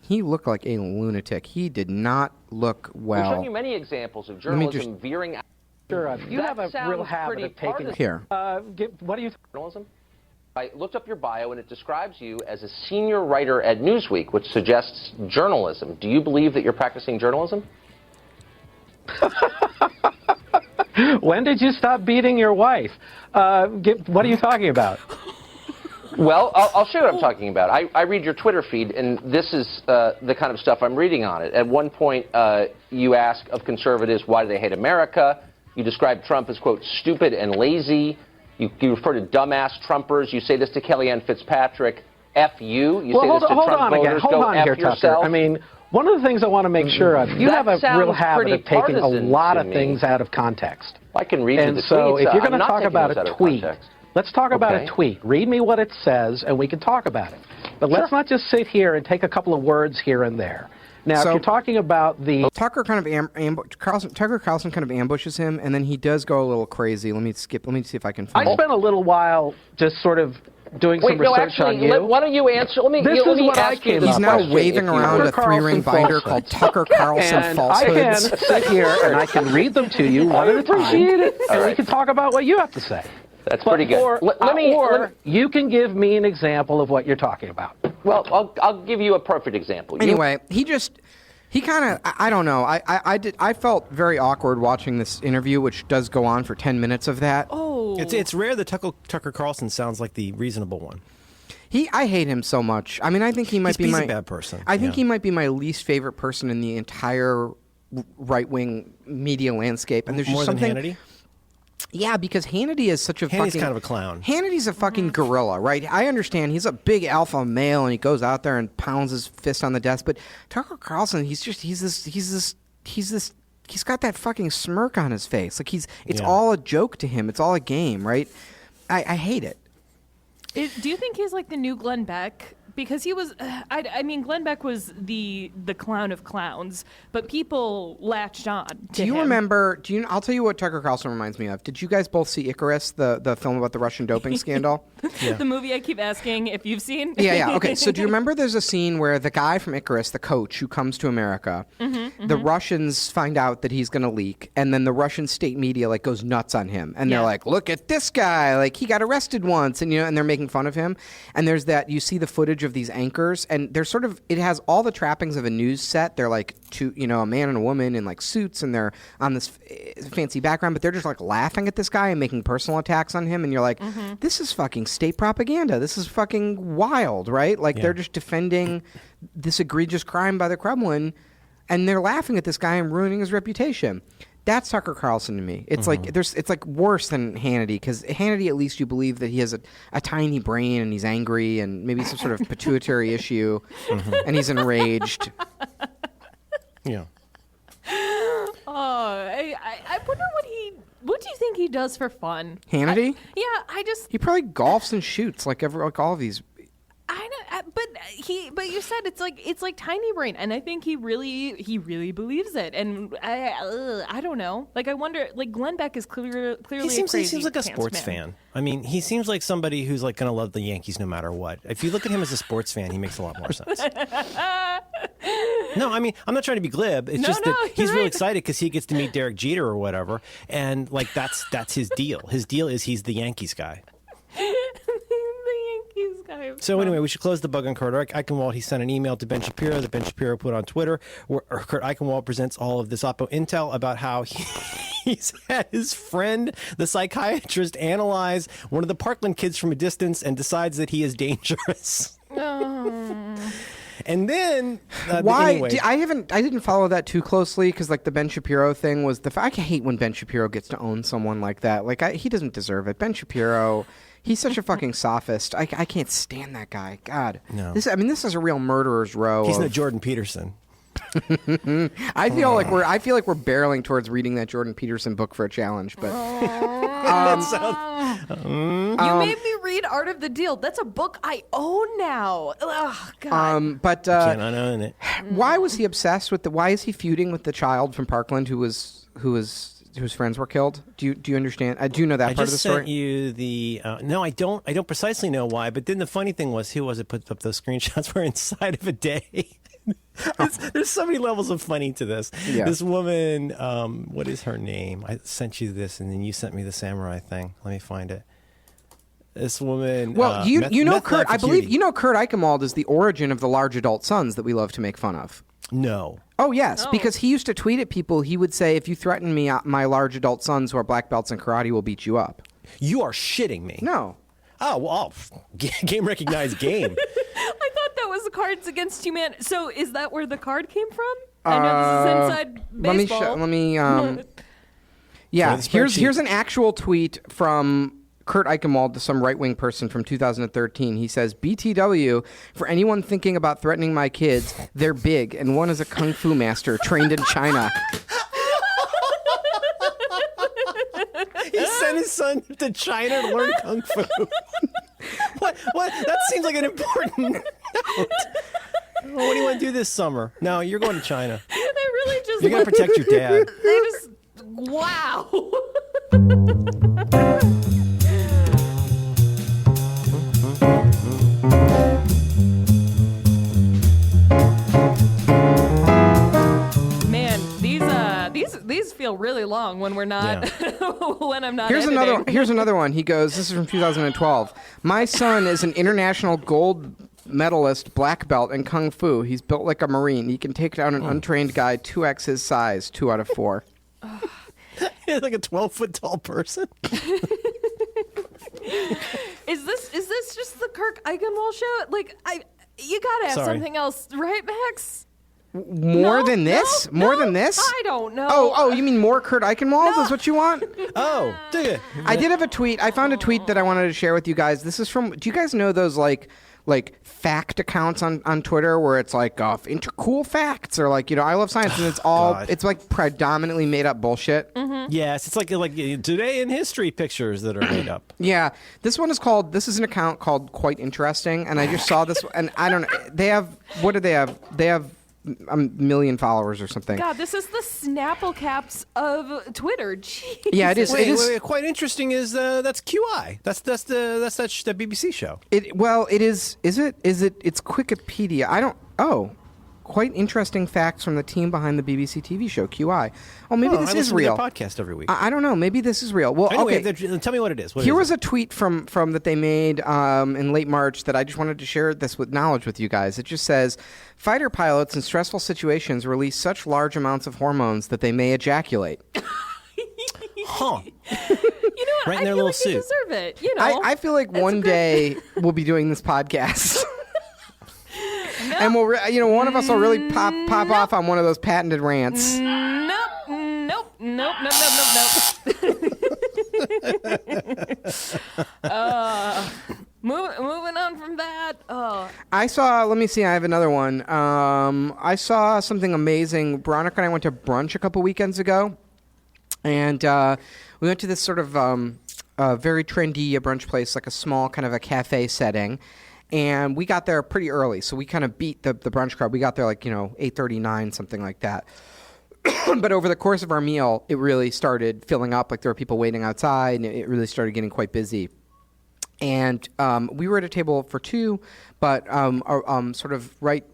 lunatic. He did not look well. We've shown you many examples of journalism veering out. Sure, you have a real habit of taking here. What do you journalism? I looked up your bio, and it describes you as a senior writer at Newsweek, which suggests journalism. Do you believe that you're practicing journalism? When did you stop beating your wife? What are you talking about? Well, I'll show you what I'm talking about. I read your Twitter feed, and this is the kind of stuff I'm reading on it. At one point, you ask of conservatives, why do they hate America? You describe Trump as, quote, stupid and lazy. You refer to dumbass Trumpers. You say this to Kellyanne Fitzpatrick, F you. You say this to Trump voters, go F yourself. Tucker. I mean, one of the things I want to make sure of, you have a real habit of taking a lot of things out of context. I can read you the tweets. And so if you're going to talk about a tweet, let's talk about a tweet. Read me what it says, and we can talk about it. But let's not just sit here and take a couple of words here and there. Now, if you're talking about the Tucker kind of Tucker Carlson kind of ambushes him, and then he does go a little crazy. Let me see if I can find I spent a little while just sort of doing some research on you. Why don't you answer? Let me ask you. He's now waving around a 3-ring binder called Tucker Carlson Falsehoods. I can sit here and I can read them to you one at a time, and we can talk about what you have to say. That's pretty good. Or you can give me an example of what you're talking about. Well, I'll give you a perfect example. Anyway, he kind of, I don't know. I felt very awkward watching this interview, which does go on for 10 minutes of that. Oh. It's rare that Tucker Carlson sounds like the reasonable one. I hate him so much. I mean, I think he might be he's a bad person. I think he might be my least favorite person in the entire right-wing media landscape. And there's More just something. than Hannity? Yeah, because Hannity is such a Hannity's fucking... kind of a clown. Hannity's a fucking gorilla, right? I understand he's a big alpha male and he goes out there and pounds his fist on the desk, but Tucker Carlson, he's got that fucking smirk on his face. Like it's all a joke to him. It's all a game, right? I hate it. Do you think he's like the new Glenn Beck? Because he was, I mean, Glenn Beck was the clown of clowns, but people latched on to him. Do you remember, I'll tell you what Tucker Carlson reminds me of. Did you guys both see Icarus, the film about the Russian doping scandal? The movie I keep asking if you've seen? Yeah. Okay, so do you remember there's a scene where the guy from Icarus, the coach who comes to America, the Russians find out that he's going to leak, and then the Russian state media like goes nuts on him. And they're like, look at this guy, like he got arrested once, and and they're making fun of him. And there's that, you see the footage of these anchors, and they're sort of, it has all the trappings of a news set. They're like a man and a woman in like suits, and they're on this fancy background, but they're just like laughing at this guy and making personal attacks on him, and you're like, this is fucking state propaganda. This is fucking wild, right? Like they're just defending this egregious crime by the Kremlin, and they're laughing at this guy and ruining his reputation. That's Tucker Carlson to me. It's like it's like worse than Hannity, because Hannity, at least you believe that he has a tiny brain and he's angry and maybe some sort of pituitary issue, and he's enraged. Yeah. Oh, I wonder what do you think he does for fun? Hannity? He probably golfs and shoots like all of these. I know, but you said it's like tiny brain, and I think he really believes it, and I don't know. Like I wonder, like Glenn Beck is clearly he seems like a sports fan. fan. I mean, he seems like somebody who's like going to love the Yankees no matter what. If you look at him as a sports fan, he makes a lot more sense. No, I mean, I'm not trying to be glib. It's just that he's really excited because he gets to meet Derek Jeter or whatever, and like that's his deal. His deal is he's the Yankees guy. So anyway, we should close the bug on Kurt Eichenwald. He sent an email to Ben Shapiro that Ben Shapiro put on Twitter, where Kurt Eichenwald presents all of this Oppo intel about how he's had his friend, the psychiatrist, analyze one of the Parkland kids from a distance and decides that he is dangerous. And then why? Anyway. I didn't follow that too closely, because like the Ben Shapiro thing was I hate when Ben Shapiro gets to own someone like that. Like he doesn't deserve it. Ben Shapiro. He's such a fucking sophist. I can't stand that guy. God. No. This is a real murderer's row. He's no Jordan Peterson. I feel like we're barreling towards reading that Jordan Peterson book for a challenge, but you made me read Art of the Deal. That's a book I own now. Oh, God. But can't unown it. Why was he obsessed with why is he feuding with the child from Parkland whose friends were killed? Do you understand? I do know that part of the story. I just sent you the. No, I don't. I don't precisely know why. But then the funny thing was, who was it put up those screenshots? Were inside of a day. There's so many levels of funny to this. Yeah. This woman, what is her name? I sent you this, and then you sent me the samurai thing. Let me find it. This woman. Well, Kurt. I believe Kurt Eichenwald is the origin of the large adult sons that we love to make fun of. No. Oh, yes, because he used to tweet at people. He would say, if you threaten me, my large adult sons who are black belts in karate will beat you up. You are shitting me. No. Oh, well, game recognized game. I thought that was Cards Against Humanity. So is that where the card came from? I know this is inside baseball. Let me yeah, here's an actual tweet from Kurt Eichenwald to some right-wing person from 2013. He says, BTW, for anyone thinking about threatening my kids, they're big, and one is a kung fu master trained in China. He sent his son to China to learn kung fu. What? That seems like an important note. What do you want to do this summer? No, you're going to China. They really just... You're going to protect your dad. They just... Wow. feel really long when we're not when I'm not. Here's editing. Here's another one. He goes, this is from 2012. My son is an international gold medalist black belt in Kung Fu. He's built like a Marine. He can take down an untrained guy 2x his size, 2 out of 4. He's like a 12-foot tall person. Is this just the Kirk Eichenwald show? Like, you gotta have something else, right, Max? More than this? More than this? I don't know. Oh, you mean more Kurt Eichenwald is what you want? Oh, do you? I did have a tweet. I found a tweet that I wanted to share with you guys. This is from, do you guys know those like fact accounts on Twitter where it's like cool facts or like, I love science, and it's all it's like predominantly made up bullshit. Mm-hmm. Yes, it's like today in history pictures that are made up. Yeah, this is an account called Quite Interesting, and I just saw this, and I don't know, what do they have? They have a million followers or something. God, this is the Snapple caps of Twitter. Jeez. Yeah, it is. Wait, Quite Interesting is that's QI. That's that BBC show. It is. Is it? It's Wikipedia. I don't. Oh, Quite Interesting facts from the team behind the BBC TV show QI. Oh, maybe this is real. I listen to their podcast every week. I don't know. Maybe this is real. Well, anyway, okay. Tell me what it is. Here was a tweet from that they made in late March that I just wanted to share this knowledge with you guys. It just says, fighter pilots in stressful situations release such large amounts of hormones that they may ejaculate. Huh. You know what? Right in I their feel little like suit. they deserve it. I feel like one day we'll be doing this podcast. And we'll, one of us will really pop off on one of those patented rants. Nope. Moving on from that. I saw, let me see, I have another one. I saw something amazing. Veronica and I went to brunch a couple weekends ago. And we went to this sort of very trendy brunch place, like a small kind of a cafe setting. And we got there pretty early, so we kind of beat the brunch crowd. We got there like, 8:39, something like that. But over the course of our meal, it really started filling up. Like there were people waiting outside, and it really started getting quite busy. And we were at a table for 2, but sort of right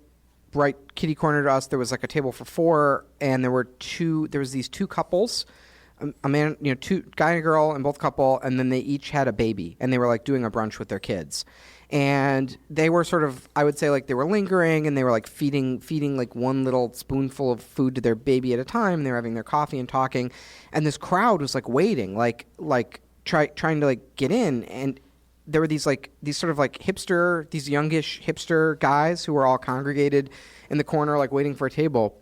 kitty corner to us, there was like a table for 4, and there was these 2 couples. A man, 2 guy and a girl, and both couple, and then they each had a baby, and they were like doing a brunch with their kids. And they were sort of, I would say, like they were lingering, and they were like feeding like one little spoonful of food to their baby at a time. And they were having their coffee and talking, and this crowd was like waiting, trying to like get in. And there were these sort of like these youngish hipster guys who were all congregated in the corner, like waiting for a table.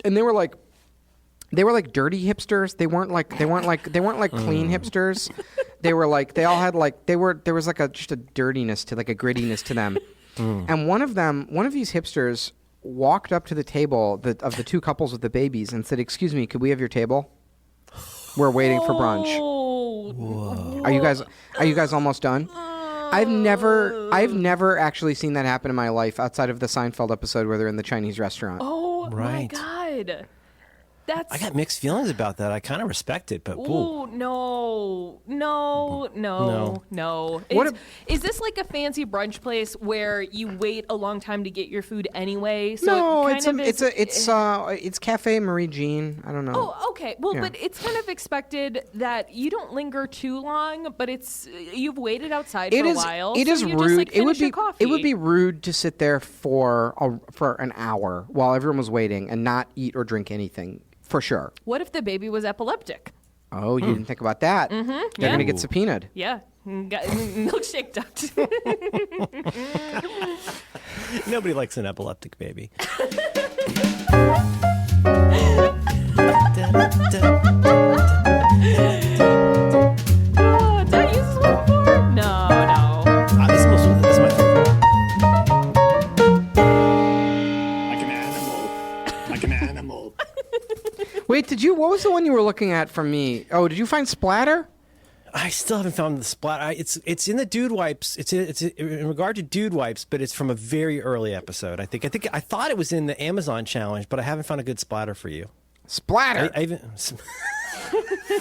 And they were like dirty hipsters. They weren't like clean hipsters. They were like, they all had like, there was like just a dirtiness to, like a grittiness to them. And one of these hipsters walked up to the table of the 2 couples with the babies and said, "Excuse me, could we have your table? We're waiting for brunch." Whoa. Are you guys almost done? I've never actually seen that happen in my life outside of the Seinfeld episode where they're in the Chinese restaurant. Oh, right. My God. I got mixed feelings about that. I kind of respect it, but ooh, no. Is this like a fancy brunch place where you wait a long time to get your food anyway? So no, it's Cafe Marie Jean. I don't know. Oh, okay. Well, Yeah. but it's kind of expected that you don't linger too long, but you've waited outside for a while. It is you rude. Just, like, it would finish be rude to sit there for an hour while everyone was waiting and not eat or drink anything. For sure. What if the baby was epileptic? Oh, you didn't think about that. Mm-hmm. They're going to get subpoenaed. Yeah. Milkshake duct. nobody likes an epileptic baby. Did I use this one before? No. This is my favorite. Like an animal. Wait, what was the one you were looking at from me? Oh, did you find Splatter? I still haven't found the splatter. It's in the Dude Wipes. It's in regard to Dude Wipes, but it's from a very early episode. I thought it was in the Amazon challenge, but I haven't found a good splatter for you. Splatter. I even.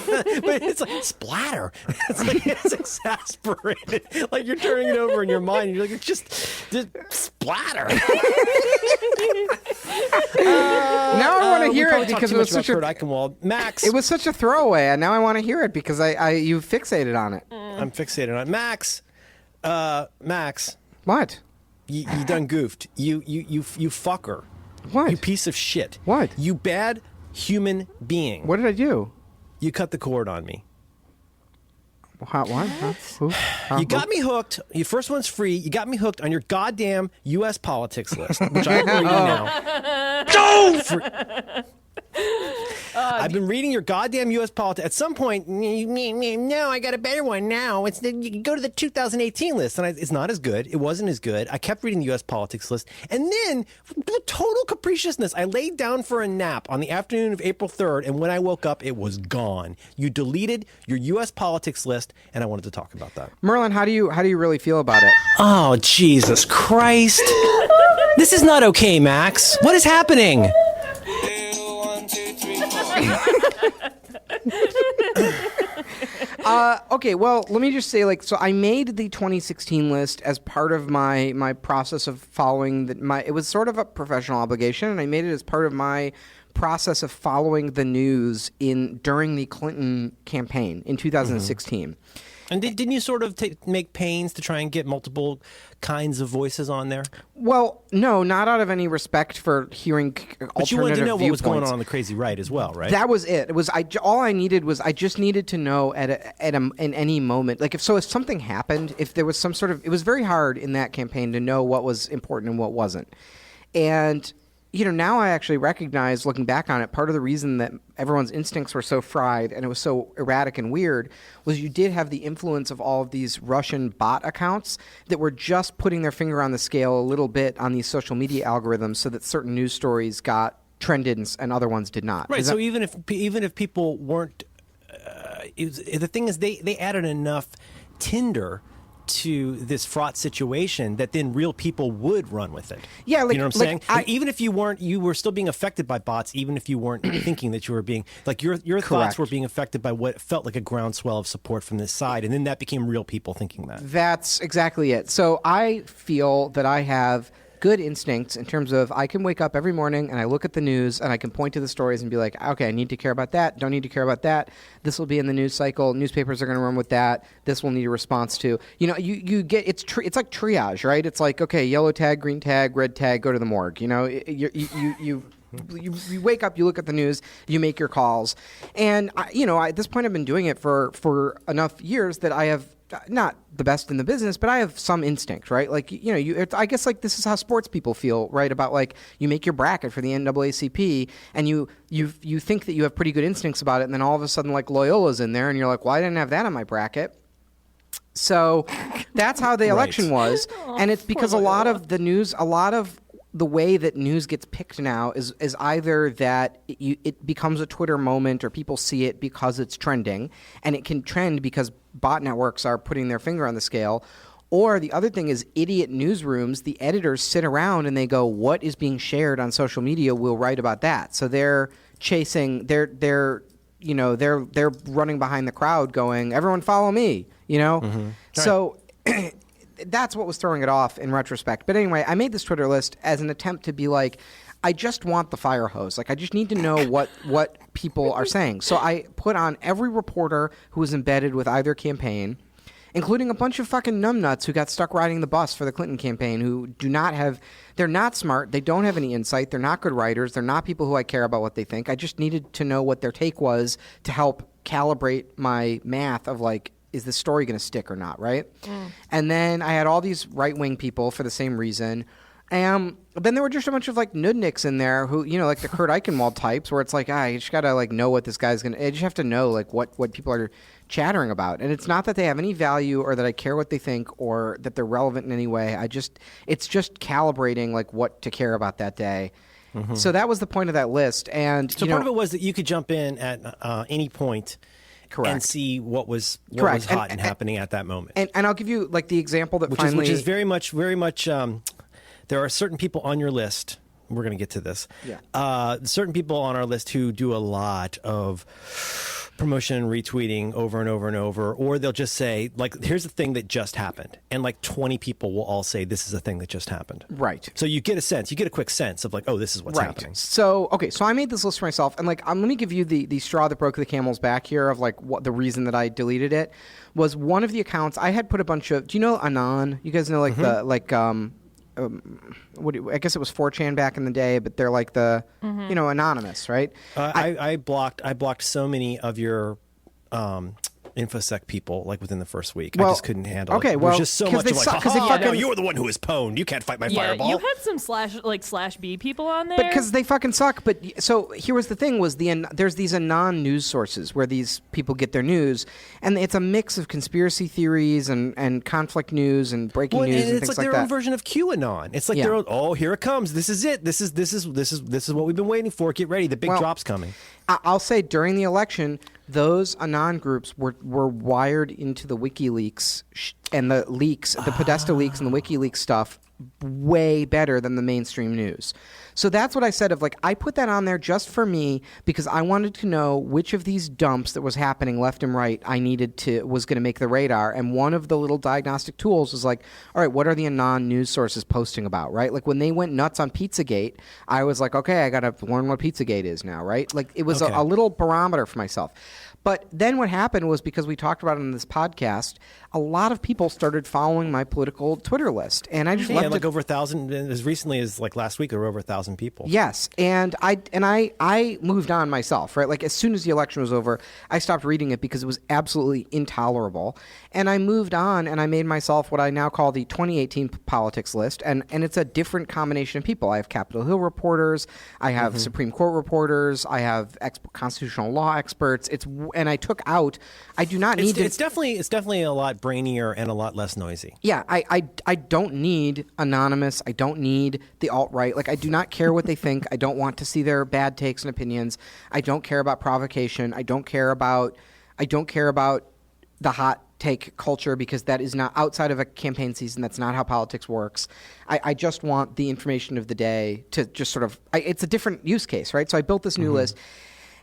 But it's like splatter. It's exasperated. Like you're turning it over in your mind, and you're like, it's just splatter. Now I want to hear it it because it was such a Max. It was such a throwaway, and now I want to hear it because you fixated on it. I'm fixated on it. Max. Max. What? You done goofed. You fucker. What? You piece of shit. What? You bad human being. What did I do? You cut the cord on me. What? Huh? Who? You got me hooked. Your first one's free. You got me hooked on your goddamn U.S. politics list, which I'm reading now. I've been reading your goddamn U.S. politics. At some point, no, I got a better one now. You can go to the 2018 list, and it's not as good. It wasn't as good. I kept reading the U.S. politics list, and then, with total capriciousness, I laid down for a nap on the afternoon of April 3rd, and when I woke up, it was gone. You deleted your U.S. politics list, and I wanted to talk about that. Merlin, how do you really feel about it? Oh, Jesus Christ! This is not okay, Max. What is happening? Okay, well, let me just say, so I made the 2016 list as part of my process of following it was sort of a professional obligation, and I made it as part of my process of following the news during the Clinton campaign in 2016. Mm-hmm. And didn't you sort of make pains to try and get multiple kinds of voices on there? Well, no, not out of any respect for hearing alternative But you wanted to know viewpoints. what was going on the crazy right as well, right? That was it. It was all I needed was I just needed to know in any moment, if something happened, if there was some sort of, it was very hard in that campaign to know what was important and what wasn't, and. Now I actually recognize, looking back on it, part of the reason that everyone's instincts were so fried and it was so erratic and weird was you did have the influence of all of these Russian bot accounts that were just putting their finger on the scale a little bit on these social media algorithms so that certain news stories got trended and other ones did not. Right. So even if people weren't, the thing is they added enough tinder to this fraught situation that then real people would run with it. Yeah, you know what I'm saying? Even if you were still being affected by bots, even if you weren't thinking that you were being, your thoughts were being affected by what felt like a groundswell of support from this side, and then that became real people thinking that. That's exactly it. So I feel that I have good instincts in terms of I can wake up every morning and I look at the news and I can point to the stories and be like, okay, I need to care about that, don't need to care about that. This will be in the news cycle. Newspapers are going to run with that. This will need a response to. You get it's like triage, right? It's like, okay, yellow tag, green tag, red tag, go to the morgue. You wake up, you look at the news, you make your calls, and at this point I've been doing it for enough years that I have. Not the best in the business, but I have some instinct, right? I guess this is how sports people feel, right? About you make your bracket for the NAACP, and you think that you have pretty good instincts about it, and then all of a sudden Loyola's in there, and you're like, well, I didn't have that on my bracket. So that's how the election was, and it's because a lot of the way that news gets picked now is either that it becomes a Twitter moment or people see it because it's trending, and it can trend because bot networks are putting their finger on the scale, or the other thing is idiot newsrooms, the editors sit around and they go, what is being shared on social media, we'll write about that. So they're chasing, they're running behind the crowd going, everyone follow me, Mm-hmm. So that's what was throwing it off in retrospect. But anyway, I made this Twitter list as an attempt to be like, I just want the fire hose. I just need to know what people are saying. So I put on every reporter who was embedded with either campaign, including a bunch of fucking numbnuts who got stuck riding the bus for the Clinton campaign, who they're not smart, they don't have any insight, they're not good writers, they're not people who I care about what they think. I just needed to know what their take was to help calibrate my math of is this story going to stick or not, right? And then I had all these right-wing people for the same reason. Then there were just a bunch of nudniks in there who, like the Kurt Eichenwald types, where it's you just gotta know what this guy's gonna. You just have to know what people are chattering about, and it's not that they have any value or that I care what they think or that they're relevant in any way. It's just calibrating what to care about that day. Mm-hmm. So that was the point of that list, and so part of it was that you could jump in at any point. Correct. And see what was hot and happening at that moment. And I'll give you the example that which is very much. There are certain people on your list we're going to get to this. Yeah. Certain people on our list who do a lot of promotion and retweeting over and over and over, or they'll just say, like, here's a thing that just happened. And like 20 people will all say, this is a thing that just happened. Right. So you get a quick sense of like, oh, this is what's happening. So, okay, so I made this list for myself, and like, let me give you the straw that broke the camel's back here of like what the reason that I deleted it was one of the accounts I had put a bunch of, do you know Anon? You guys know like the, like, I guess it was 4chan back in the day, but they're like the, you know, anonymous, right? I blocked so many of your InfoSec people like within the first week. I just couldn't handle it. Okay, well, just so much of like, no, you're the one who is pwned. You can't fight my fireball. You had some slash B people on there. But because they fucking suck. But so here was the thing: was there's these Anon news sources where these people get their news, and it's a mix of conspiracy theories and conflict news and breaking news and things like that. It's like their own version of QAnon. It's like their own. Oh, here it comes. This is it. This is what we've been waiting for. Get ready. The big drop's coming. I'll say during the election, those Anon groups were wired into the WikiLeaks and the leaks, the Podesta leaks and the WikiLeaks stuff way better than the mainstream news. So that's what I said of like, I put that on there just for me because I wanted to know which of these dumps that was happening left and right was going to make the radar. And one of the little diagnostic tools was like, all right, what are the Anon news sources posting about, right? Like when they went nuts on Pizzagate, I was like, okay, I got to learn what Pizzagate is now, right? Like it was a little barometer for myself. But then what happened was, because we talked about it in this podcast, a lot of people started following my political Twitter list, and I just left like over 1,000. As recently as like last week, there were over 1,000 people. Yes, and I moved on myself, right? Like as soon as the election was over, I stopped reading it because it was absolutely intolerable, and I moved on and I made myself what I now call the 2018 politics list, and it's a different combination of people. I have Capitol Hill reporters, I have Supreme Court reporters, I have constitutional law experts. And I took out. I do not need. It's definitely a lot brainier and a lot less noisy. Yeah, I don't need anonymous. I don't need the alt-right. Like I do not care what they think. I don't want to see their bad takes and opinions. I don't care about provocation. I don't care about the hot take culture because that is not outside of a campaign season. That's not how politics works. I just want the information of the day to just sort of. It's a different use case, right? So I built this new list.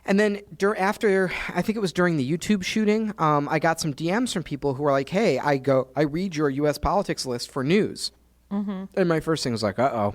And then after, I think it was during the YouTube shooting, I got some DMs from people who were like, hey, I read your U.S. politics list for news. And my first thing was like, uh-oh,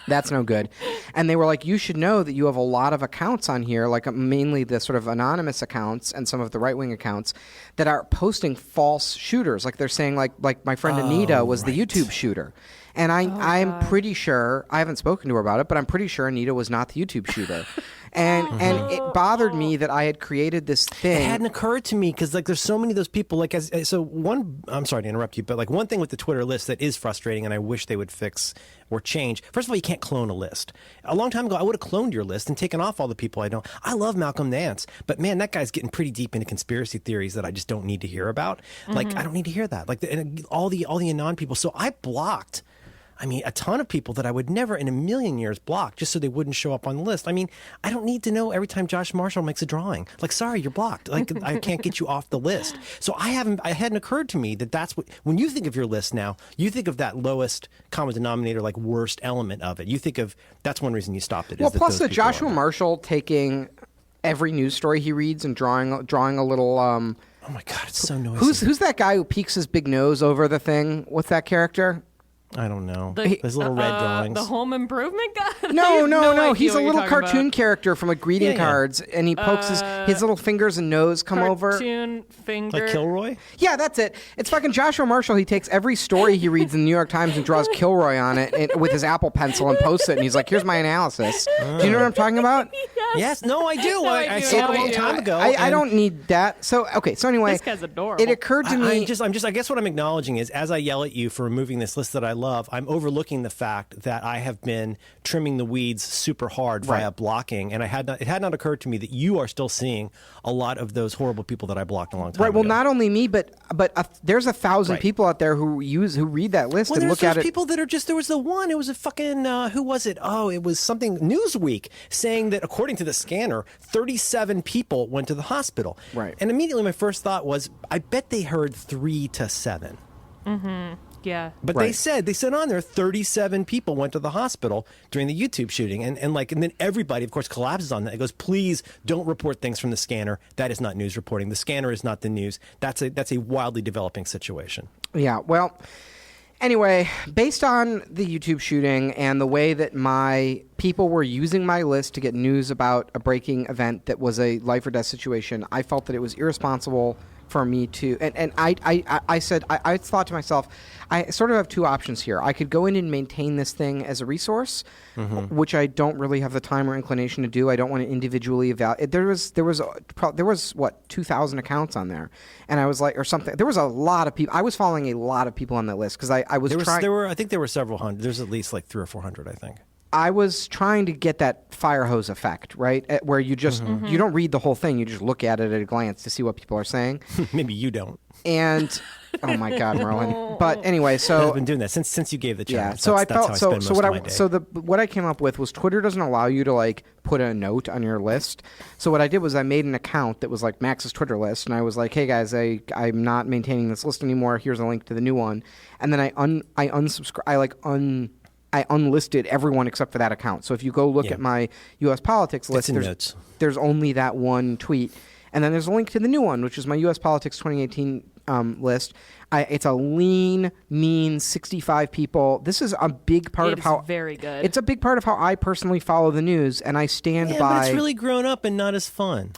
that's no good. And they were like, you should know that you have a lot of accounts on here, like mainly the sort of anonymous accounts and some of the right-wing accounts that are posting false shooters. Like they're saying like my friend Anita was the YouTube shooter. And I'm pretty sure, I haven't spoken to her about it, but I'm pretty sure Anita was not the YouTube shooter. And it bothered me that I had created this thing. It hadn't occurred to me because like there's so many of those people. Like I'm sorry to interrupt you, but like one thing with the Twitter list that is frustrating, and I wish they would fix or change. First of all, you can't clone a list. A long time ago, I would have cloned your list and taken off all the people I don't. I love Malcolm Nance, but man, that guy's getting pretty deep into conspiracy theories that I just don't need to hear about. Like I don't need to hear that. Like all the Anon people. So I blocked. I mean, a ton of people that I would never in a million years block just so they wouldn't show up on the list. I mean, I don't need to know every time Josh Marshall makes a drawing. Like, sorry, you're blocked. Like, I can't get you off the list. So it hadn't occurred to me that that's what, when you think of your list now, you think of that lowest common denominator, like worst element of it. You think of, that's one reason you stopped it. Well, plus the Joshua Marshall taking every news story he reads and drawing a little, oh my God, it's so noisy. Who's that guy who peeks his big nose over the thing? What's that character? I don't know. There's little red drawings. The home improvement guy? No. He's a little cartoon character from like greeting cards, and he pokes his little fingers and nose come over. Cartoon finger. Like Kilroy? Yeah, that's it. It's fucking Joshua Marshall. He takes every story he reads in the New York Times and draws Kilroy on it with his Apple pencil and posts it, and he's like, here's my analysis. Do you know what I'm talking about? Yes. No, I do. I saw it a long time ago. I don't need that. So anyway. This guy's adorable. It occurred to me. I guess what I'm acknowledging is, as I yell at you for removing this list that I love, I'm overlooking the fact that I have been trimming the weeds super hard via blocking, and it had not occurred to me that you are still seeing a lot of those horrible people that I blocked a long time ago. Right. Well, not only me, but there's 1,000 people out there who read that list and look at it. People that are just, there was the one. It was a fucking who was it? Oh, it was something Newsweek saying that according to the scanner, 37 people went to the hospital. Right. And immediately my first thought was, I bet they heard 3 to 7. Yeah. But they said on there 37 people went to the hospital during the YouTube shooting, and then everybody, of course, collapses on that. It goes, please don't report things from the scanner. That is not news reporting. The scanner is not the news. That's a wildly developing situation. Yeah. Well, anyway, based on the YouTube shooting and the way that my people were using my list to get news about a breaking event that was a life or death situation, I felt that it was irresponsible for me to, and I said, I thought to myself, I sort of have two options here. I could go in and maintain this thing as a resource, which I don't really have the time or inclination to do. I don't want to individually evaluate. There was what, 2,000 accounts on there, and I was like, or something. There was a lot of people. I was following a lot of people on that list because I was trying. I think there were several hundred. There's at least like 300 or 400, I think. I was trying to get that fire hose effect, right? Where you just you don't read the whole thing, you just look at it at a glance to see what people are saying. Maybe you don't. And oh my God, Merlin. But anyway, so I've been doing that since you gave the challenge. Yeah, so I felt what I came up with was Twitter doesn't allow you to like put a note on your list. So what I did was I made an account that was like Max's Twitter list, and I was like, hey guys, I'm not maintaining this list anymore. Here's a link to the new one, and then I unlisted everyone except for that account. So if you go look at my U.S. politics list, there's only that one tweet. And then there's a link to the new one, which is my U.S. politics 2018 list. It's a lean, mean 65 people. This is a big part of how very good. It's a big part of how I personally follow the news, and I stand by. But it's really grown up and not as fun.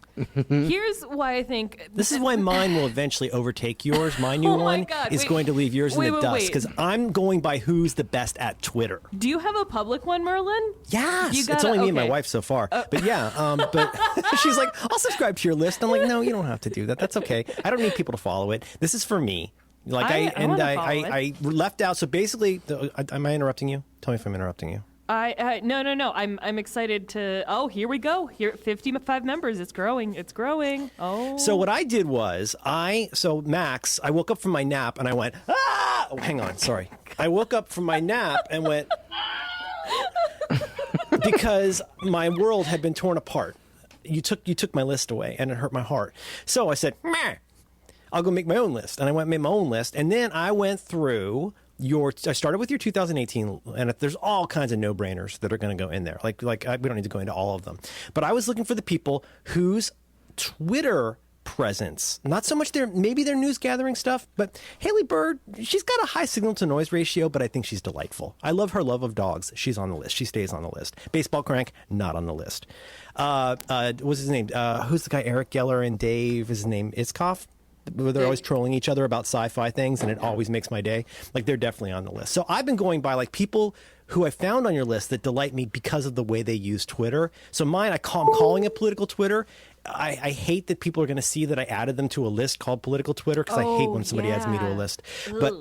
Here's why I think this is why mine will eventually overtake yours. My new one is going to leave yours in the dust because I'm going by who's the best at Twitter. Do you have a public one, Merlin? Yes, it's only me and my wife so far. But yeah, but she's like, I'll subscribe to your list. I'm like, no, you don't have to do that. That's okay. I don't need people to follow it. This is for me. Like I left out. So basically, am I interrupting you? Tell me if I'm interrupting you. No. I'm excited to. Oh, here we go. Here, 55 members. It's growing. It's growing. Oh. So what I did was Max, I woke up from my nap and I went, ah! Oh, hang on, sorry. I woke up from my nap and went because my world had been torn apart. You took my list away and it hurt my heart. So I said, meh. I'll go make my own list. And I went and made my own list. And then I went through I started with your 2018, and there's all kinds of no-brainers that are going to go in there. We don't need to go into all of them. But I was looking for the people whose Twitter presence, not so much maybe their news gathering stuff, but Haley Bird, she's got a high signal to noise ratio, but I think she's delightful. I love her love of dogs. She's on the list. She stays on the list. Baseball Crank, not on the list. What's his name? Who's the guy? Eric Geller and Dave, is his name Itzkoff? Where they're always trolling each other about sci-fi things, and it always makes my day. Like, they're definitely on the list. So I've been going by like people who I found on your list that delight me because of the way they use Twitter. So mine, I'm calling it political Twitter. I hate that people are going to see that I added them to a list called political Twitter because I hate when somebody adds me to a list. But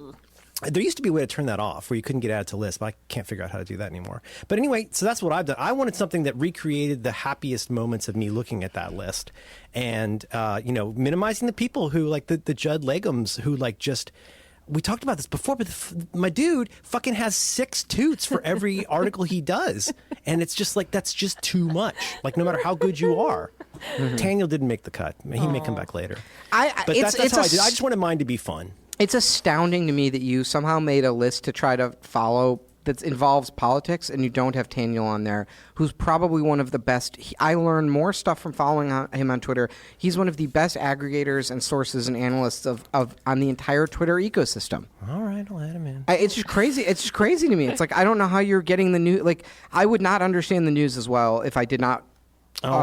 there used to be a way to turn that off where you couldn't get added to lists, but I can't figure out how to do that anymore. But anyway, so that's what I've done. I wanted something that recreated the happiest moments of me looking at that list. And, minimizing the people who, like the Judd Legums, who we talked about this before, but my dude fucking has 6 toots for every article he does. And it's just like, that's just too much. Like, no matter how good you are. Daniel didn't make the cut. He may come back later. But that's how I did. I just wanted mine to be fun. It's astounding to me that you somehow made a list to try to follow that involves politics, and you don't have Daniel on there, who's probably one of the best. I learned more stuff from following him on Twitter. He's one of the best aggregators and sources and analysts of on the entire Twitter ecosystem. All right, I'll add him in. It's just crazy. It's just crazy to me. It's like, I don't know how you're getting the news. Like, I would not understand the news as well if I did not.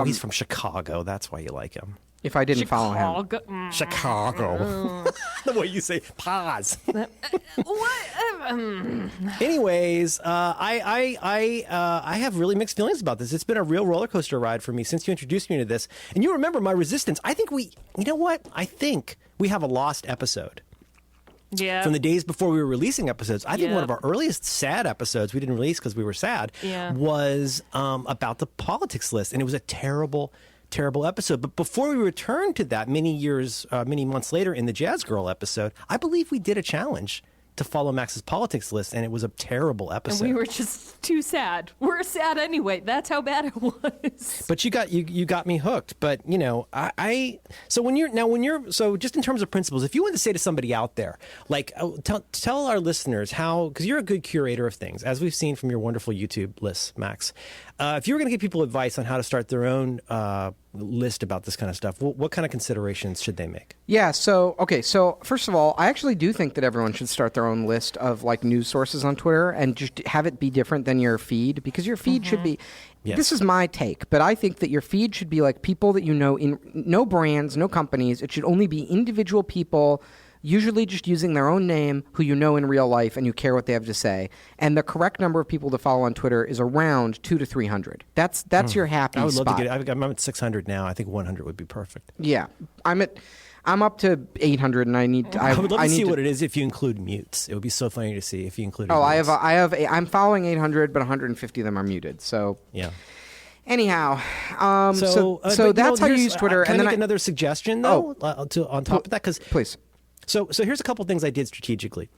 He's from Chicago. That's why you like him. If I didn't follow him. Chicago. The way you say pause. What? Anyways, I have really mixed feelings about this. It's been a real roller coaster ride for me since you introduced me to this. And you remember my resistance. I think you know what? I think we have a lost episode. Yeah. From the days before we were releasing episodes. I think one of our earliest sad episodes we didn't release because we were sad was about the politics list. And it was a terrible episode. But before we returned to that many months later in the Jazz Girl episode, I believe we did a challenge to follow Max's politics list, and it was a terrible episode. And we were just too sad. We're sad anyway. That's how bad it was. But you got me hooked. But so just in terms of principles, if you want to say to somebody out there, like tell our listeners how, because you're a good curator of things, as we've seen from your wonderful YouTube lists, Max. If you were going to give people advice on how to start their own list about this kind of stuff, what kind of considerations should they make? Yeah, so first of all, I actually do think that everyone should start their own list of like news sources on Twitter and just have it be different than your feed, because your feed should be, this is my take, but I think that your feed should be like people that you know, in no brands, no companies. It should only be individual people, usually just using their own name, who you know in real life and you care what they have to say. And the correct number of people to follow on Twitter is around 200 to 300. That's your happy spot. I would love to get it. I'm at 600 now. I think 100 would be perfect. Yeah. I'm up to 800, and I need to. I would love to see what it is if you include mutes. It would be so funny to see if you included. Oh, mutes. I'm following 800, but 150 of them are muted. So yeah. Anyhow, so that's how you use Twitter. Can I make another suggestion though? On top of that, because please. So here's a couple things I did strategically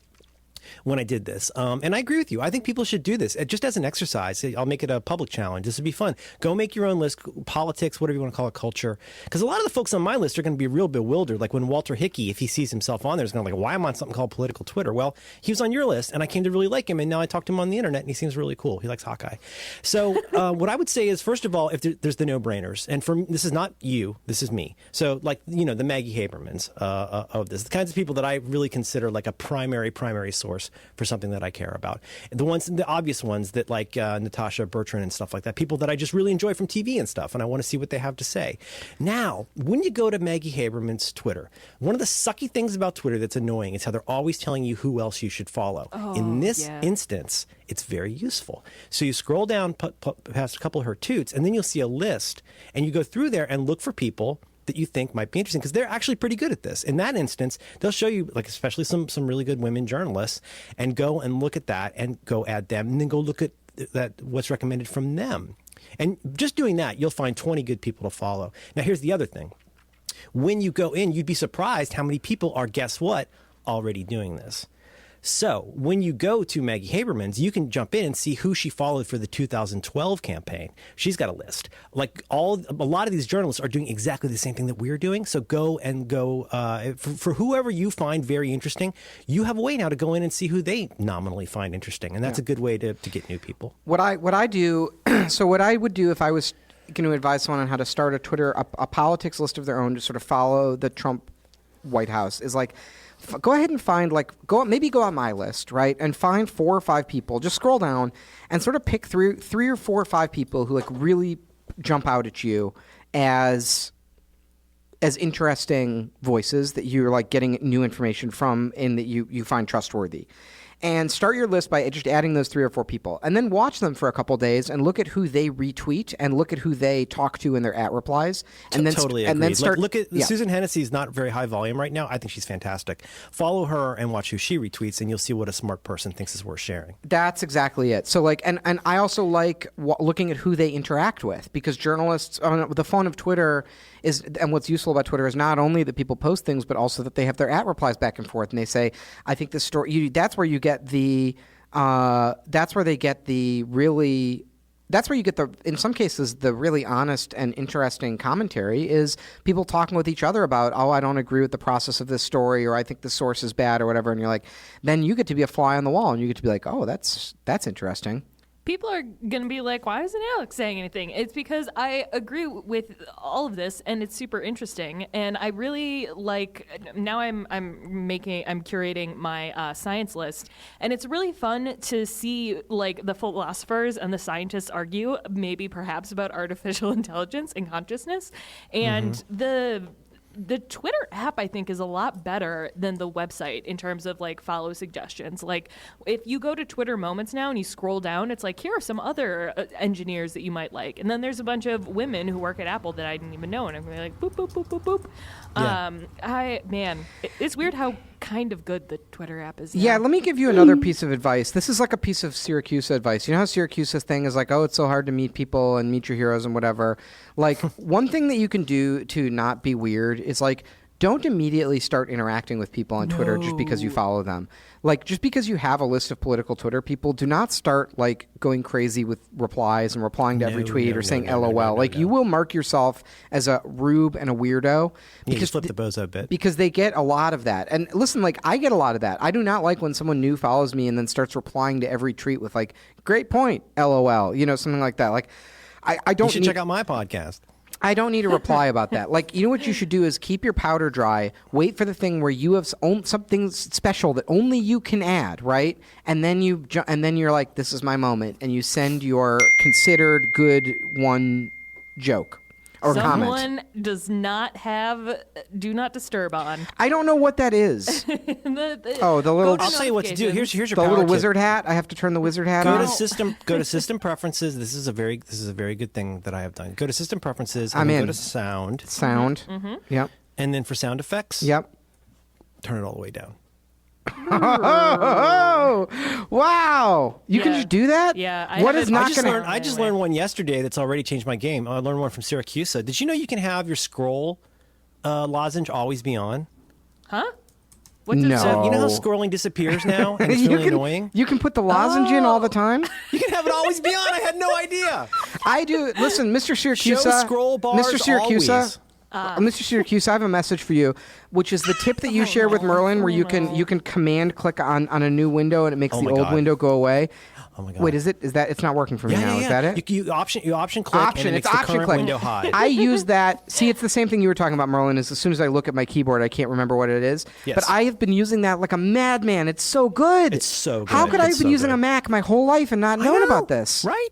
when I did this. And I agree with you. I think people should do this just as an exercise. I'll make it a public challenge. This would be fun. Go make your own list, politics, whatever you want to call it, culture. Because a lot of the folks on my list are going to be real bewildered. Like when Walter Hickey, if he sees himself on there, is going to be like, why am I on something called political Twitter? Well, he was on your list, and I came to really like him, and now I talked to him on the internet, and he seems really cool. He likes Hawkeye. So what I would say is, first of all, if there's the no-brainers, and this is not you, this is me. So like, the Maggie Habermans of this, the kinds of people that I really consider like a primary source for something that I care about. The obvious ones that like Natasha Bertrand and stuff like that, people that I just really enjoy from TV and stuff, and I want to see what they have to say. Now, when you go to Maggie Haberman's Twitter, one of the sucky things about Twitter that's annoying is how they're always telling you who else you should follow. In this instance, it's very useful. So you scroll down past a couple of her toots, and then you'll see a list, and you go through there and look for people that you think might be interesting, because they're actually pretty good at this. In that instance, they'll show you, like, especially some really good women journalists, and go and look at that and go add them, and then go look at what's recommended from them. And just doing that, you'll find 20 good people to follow. Now, here's the other thing. When you go in, you'd be surprised how many people are, guess what, already doing this. So when you go to Maggie Haberman's, you can jump in and see who she followed for the 2012 campaign. She's got a list. Like a lot of these journalists are doing exactly the same thing that we're doing. So go for whoever you find very interesting. You have a way now to go in and see who they nominally find interesting, and that's a good way to get new people. What I do, so what I would do if I was going to advise someone on how to start a Twitter, a politics list of their own to sort of follow the Trump White House, is like, go ahead and find, go on my list, right, and find 4 or 5 people. Just scroll down and sort of pick 3 or 4 or 5 people who really jump out at you as interesting voices that you're getting new information from and that you find trustworthy. And start your list by just adding those 3 or 4 people, and then watch them for a couple days and look at who they retweet and look at who they talk to in their @replies. And then totally and then start. Look at Susan Hennessey's not very high volume right now. I think she's fantastic. Follow her and watch who she retweets, and you'll see what a smart person thinks is worth sharing. That's exactly it. So and I also like looking at who they interact with, because journalists, the fun of Twitter is, and what's useful about Twitter is not only that people post things, but also that they have their @replies back and forth, and they say, I think this story. That's where you get that's where you get in some cases, the really honest and interesting commentary is people talking with each other about, I don't agree with the process of this story, or I think the source is bad, or whatever. And you're like, then you get to be a fly on the wall, and you get to be like, that's interesting. People are going to be like, why isn't Alex saying anything? It's because I agree with all of this, and it's super interesting. And I really now I'm curating my science list, and it's really fun to see the philosophers and the scientists argue, maybe perhaps about artificial intelligence and consciousness. And the Twitter app, I think, is a lot better than the website in terms of follow suggestions. If you go to Twitter Moments now and you scroll down, it's here are some other engineers that you might like. And then there's a bunch of women who work at Apple that I didn't even know. And I'm really boop, boop, boop, boop, boop. Yeah. It's weird how kind of good the Twitter app is now. Yeah, let me give you another piece of advice. This is a piece of Syracuse advice. You know how Syracuse's thing is it's so hard to meet people and meet your heroes and whatever. One thing that you can do to not be weird is don't immediately start interacting with people on Twitter just because you follow them. Like, just because you have a list of political Twitter people, do not start, like, going crazy with replies and replying to every tweet or saying LOL. You will mark yourself as a rube and a weirdo. Because flip the bozo bit. Because they get a lot of that. And listen, like, I get a lot of that. I do not like when someone new follows me and then starts replying to every tweet with, like, great point, LOL, something like that. Like, I don't You should check out my podcast. I don't need a reply about that. Like, you know what you should do is keep your powder dry, wait for the thing where you have something special that only you can add, right? And then you're like, this is my moment, and you send your considered good one joke or comment. Someone does not have do not disturb on. I don't know what that is. the little. I'll tell you what to do. Here's your the power little tip. wizard hat. I have to turn the wizard hat on. Go to system preferences. This is a very good thing that I have done. Go to system preferences. I'm in. Go to sound. Sound. Yep. And then for sound effects. Yep. Turn it all the way down. Oh, wow! You can just do that? Yeah. I just learned one yesterday that's already changed my game. I learned one from Syracuse. Did you know you can have your scroll lozenge always be on? Huh? No. So you know how scrolling disappears now, and it's really annoying. You can put the lozenge in all the time. You can have it always be on. I had no idea. I do. Listen, Mr. Syracuse. Show scroll bars Mr. Syracuse. always. Mr. Syracuse, I have a message for you, which is the tip that you share with Merlin, where you can command click on a new window and it makes the old window go away. Oh my God. Wait, is that? It's not working for me now. Yeah. Is that it? You option click and it makes the current window hide. I use that. See, it's the same thing you were talking about, Merlin. Is as soon as I look at my keyboard, I can't remember what it is. Yes. But I have been using that like a madman. It's so good. It's so good. How could I have It's been so using good. a Mac my whole life and not known about this? Right?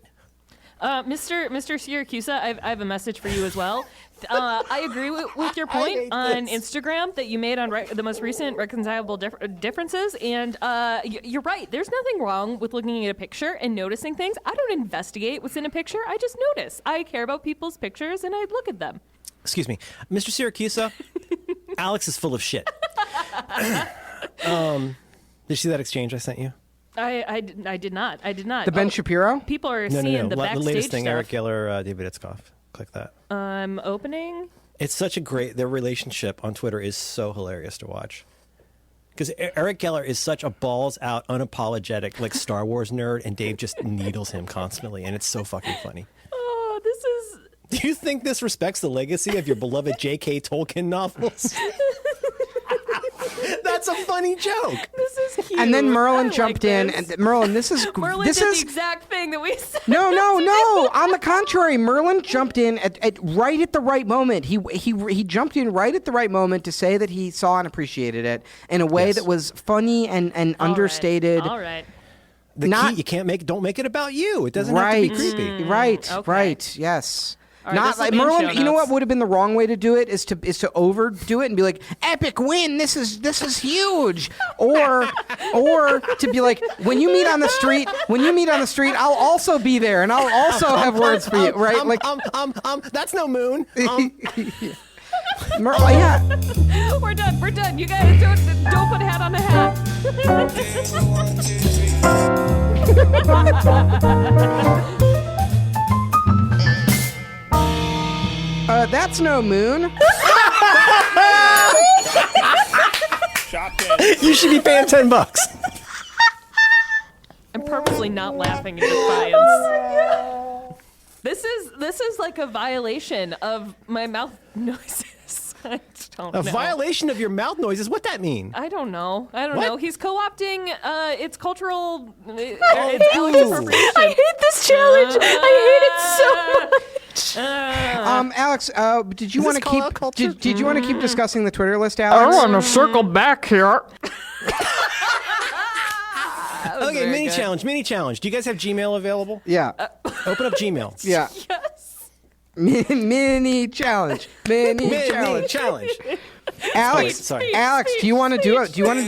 Mr. Syracuse, I have a message for you as well. I agree with your point on Instagram that you made on the most recent reconcilable differences, and you're right. There's nothing wrong with looking at a picture and noticing things. I don't investigate what's in a picture. I just notice. I care about people's pictures, and I look at them. Excuse me, Mr. Syracuse. Alex is full of shit. Did you see that exchange I sent you? I did not. The Ben Shapiro? People are No. seeing the backstage The latest thing, stuff. Eric Geller, David Itzkoff. Click that. I'm opening. It's such a their relationship on Twitter is so hilarious to watch. Because Eric Geller is such a balls out, unapologetic, like Star Wars nerd, and Dave just needles him constantly, and it's so fucking funny. Oh, this is. Do you think this respects the legacy of your beloved J.K. Tolkien novels? That's a funny joke. This is cute. And then Merlin I jumped like in, this. and Merlin, this is Merlin this did is the exact thing that we said. no. On the contrary, Merlin jumped in at right at the right moment. He jumped in right at the right moment to say that he saw and appreciated it in a way that was funny and understated. All right. The key, you don't make it about you. It doesn't have to be creepy. Right. Okay. Right. Yes. All right, Not this'll like be in Merlin. show You know what notes. would have been the wrong way to do it is to overdo it and be like, epic win. This is huge. Or to be like, when you meet on the street, I'll also be there and I'll also have words for you. Right? Like that's no moon. yeah. We're done. You guys don't put a hat on a hat. That's no moon. You should be paying $10. I'm purposely not laughing in defiance. This is like a violation of my mouth noises. I don't know. A violation of your mouth noises? What'd that mean? I don't know. What? He's co-opting its cultural it's Alex appropriation. I hate this challenge. I hate it so much. Alex, did you want to this call out culture? keep? Did you want to keep discussing the Twitter list, Alex? I want to circle back here. Okay, very mini good. challenge. Do you guys have Gmail available? Yeah. Open up Gmail. Yeah. Yes. Mini challenge. Mini challenge. challenge. Alex, Sorry. Alex, do you want to do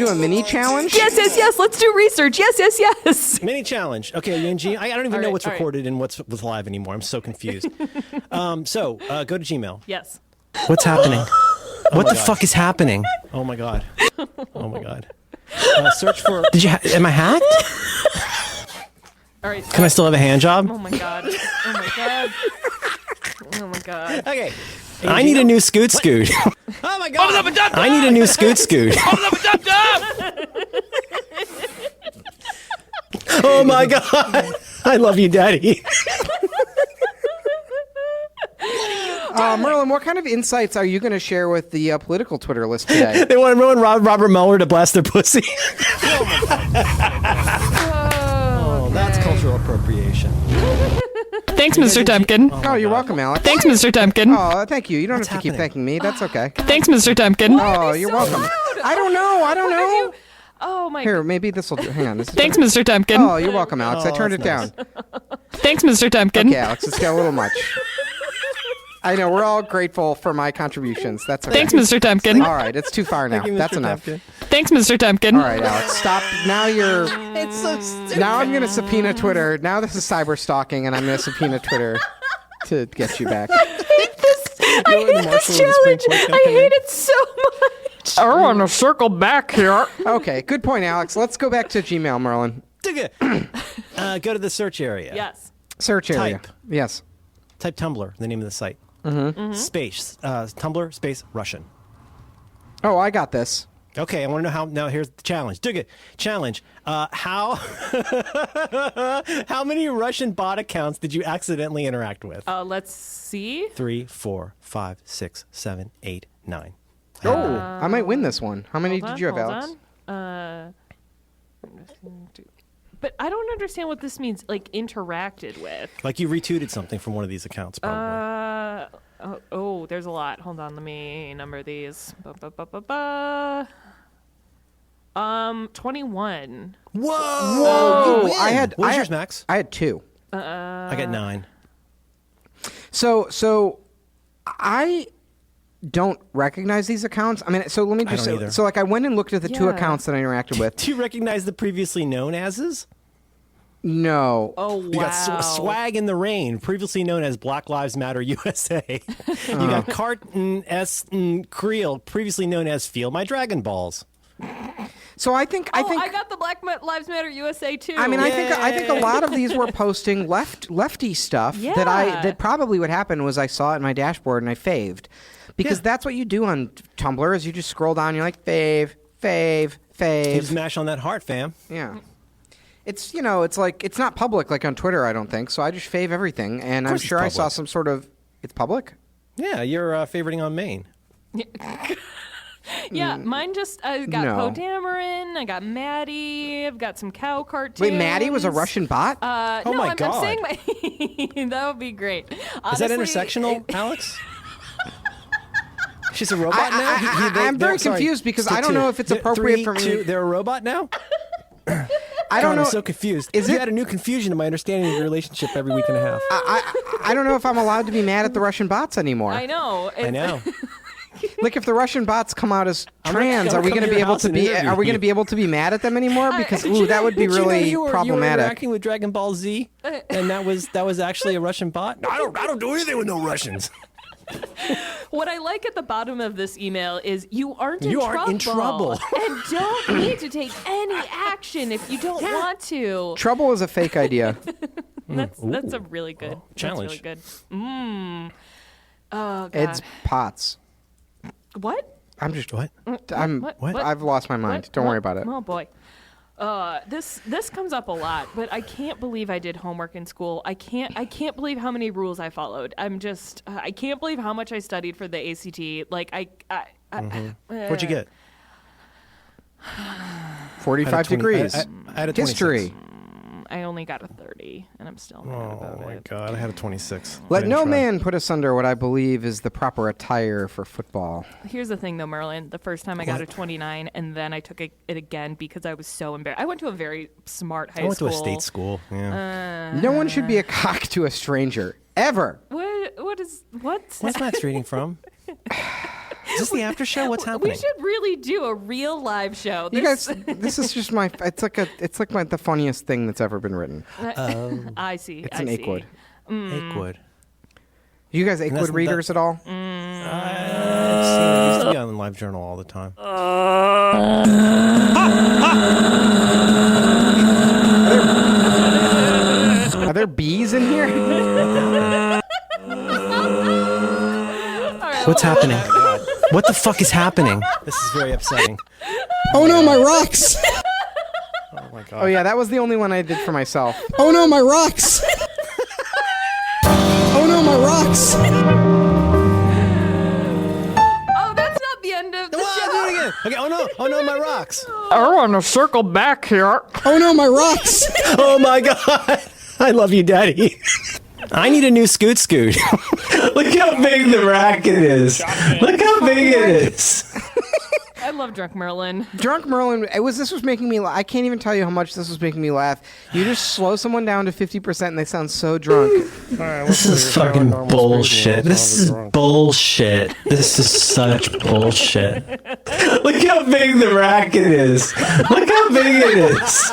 a mini challenge? Yes. Let's do research. Yes. Mini challenge. Okay, are you in G? I don't even know what's all right. recorded and what's live anymore. I'm so confused. Go to Gmail. Yes. What's happening? What the fuck is happening? Oh my god. Search for. Am I hacked? All right. Can I still have a hand job? Oh my god. Oh my god. Okay. I need a new scoot. Oh my god. I need a new scoot. Oh my god. I love you, Daddy. Merlin, what kind of insights are you going to share with the political Twitter list today? They want Robert Mueller to blast their pussy. Oh, that's cultural appropriation. Thanks, Mr. Temkin. Oh, you're welcome, Alex. Thanks, Mr. Temkin. Oh, thank you. You don't have to keep thanking me. That's okay. Thanks, Mr. Temkin. Oh, you're welcome. I don't know. Oh my Here, maybe this will do. Hang on. This is Thanks, Mr. Temkin. Oh, you're welcome, Alex. I turned it that's down. Thanks, Mr. Temkin. Okay, Alex, it's got a little much. I know, we're all grateful for my contributions. That's okay. Thanks, Mr. Temkin. All right, it's too far now. Thank you, That's Mr. enough. Temkin. Thanks, Mr. Temkin. All right, Alex, stop. Now you're... It's so stupid. Now I'm going to subpoena Twitter. Now this is cyber stalking, and I'm going to subpoena Twitter to get you back. I hate this challenge. I hate it so much. I want to circle back here. Okay, good point, Alex. Let's go back to Gmail, Merlin. Go to the search area. Yes. Search area. Type. Yes. Type Tumblr, the name of the site. Space. Tumblr, space, Russian. Oh, I got this. Okay, I want to know how. Now, here's the challenge. Dig it. Challenge. How many Russian bot accounts did you accidentally interact with? Let's see. 3, 4, 5, 6, 7, 8, 9. Oh, I might win this one. How many did you have, Alex? But I don't understand what this means, like, interacted with. Like you retweeted something from one of these accounts, probably. There's a lot. Hold on, let me number these. 21. Whoa! I had. What was I yours, had, Max? I had 2. I got 9. So I don't recognize these accounts. I mean, so let me just don't say. either. So like, I went and looked at the 2 Yeah. accounts that I interacted with. Do you recognize the previously known as's? No. Oh, wow. You got Swag in the Rain, previously known as Black Lives Matter USA. You got Carton S. Creel, previously known as Feel My Dragon Balls. So I think I got the Black Lives Matter USA too. I mean, I think a lot of these were posting lefty stuff Yeah. that probably what happened was I saw it in my dashboard and I faved. Because that's what you do on Tumblr is you just scroll down, you're like fave. You smash on that heart, fam. Yeah. It's it's like it's not public like on Twitter, I don't think. So I just fave everything, and I'm course it's sure I saw public. some sort of. It's public. Yeah, you're favoriting on Maine. Yeah, mine just I got No. Poe Dameron, I got Maddie, I've got some cow cartoons. Wait, Maddie was a Russian bot? Oh no, my I'm God. saying that would be great. Is that Honestly, intersectional, Alex? She's a robot now? I'm very confused because I don't know if it's appropriate for me. They're a robot now? I don't know. I'm so confused. Is you it- add a new confusion to my understanding of your relationship every week and a half. I don't know if I'm allowed to be mad at the Russian bots anymore. I know. I know. Like if the Russian bots come out as I'm gonna trans, come are we to going to your be able house to and be? interview Are we going to you. be able to be mad at them anymore? Because Did you that would be But really you were problematic. interacting with Dragon Ball Z, and that was actually a Russian bot. I don't do anything with no Russians. What I like at the bottom of this email is you aren't in trouble. and don't need to take any action if you don't want to. Trouble is a fake idea. That's a really good challenge. That's really good. Oh God. Ed's pots. What? I'm just. What? What? I've lost my mind. What? Don't worry What? about it. Oh boy. This comes up a lot, but I can't believe I did homework in school. I can't believe how many rules I followed. I'm just I can't believe how much I studied for the ACT. Like What'd you get? 45 degrees. I had a 26. History. I only got a 30, and I'm still mad about Oh my it. God! I had a 26. Let I didn't no try. man put us under what I believe is the proper attire for football. Here's the thing, though, Merlin. The first time I got a 29, and then I took it again because I was so embarrassed. I went to a very smart high school. I went to a state school. Yeah. No one should be a cock to a stranger. Ever. What? What's Matt's reading from? Is this the after show? What's happening? We should really do a real live show. You guys, this is just my. It's like the funniest thing that's ever been written. I see. It's an Akewood. Akewood. You guys that's- Akewood readers at all? I've seen it. Used to be on the LiveJournal all the time. Are there bees in here? What's happening? What the fuck is happening? This is very upsetting. Oh no, my rocks! Oh my god. Oh yeah, that was the only one I did for myself. Oh no, my rocks! Oh no, my rocks! Oh, that's not the end of the show. Do it again. Okay. Oh no, my rocks. I want to circle back here. Oh no, my rocks! Oh my god. I love you, Daddy. I need a new Scoot. Look how big the racket is. Look how big it is. I love Drunk Merlin. Drunk Merlin, this was making me I can't even tell you how much this was making me laugh. You just slow someone down to 50% and they sound so drunk. This is fucking bullshit. This is bullshit. This is such bullshit. Look how big the racket is. Look how big it is.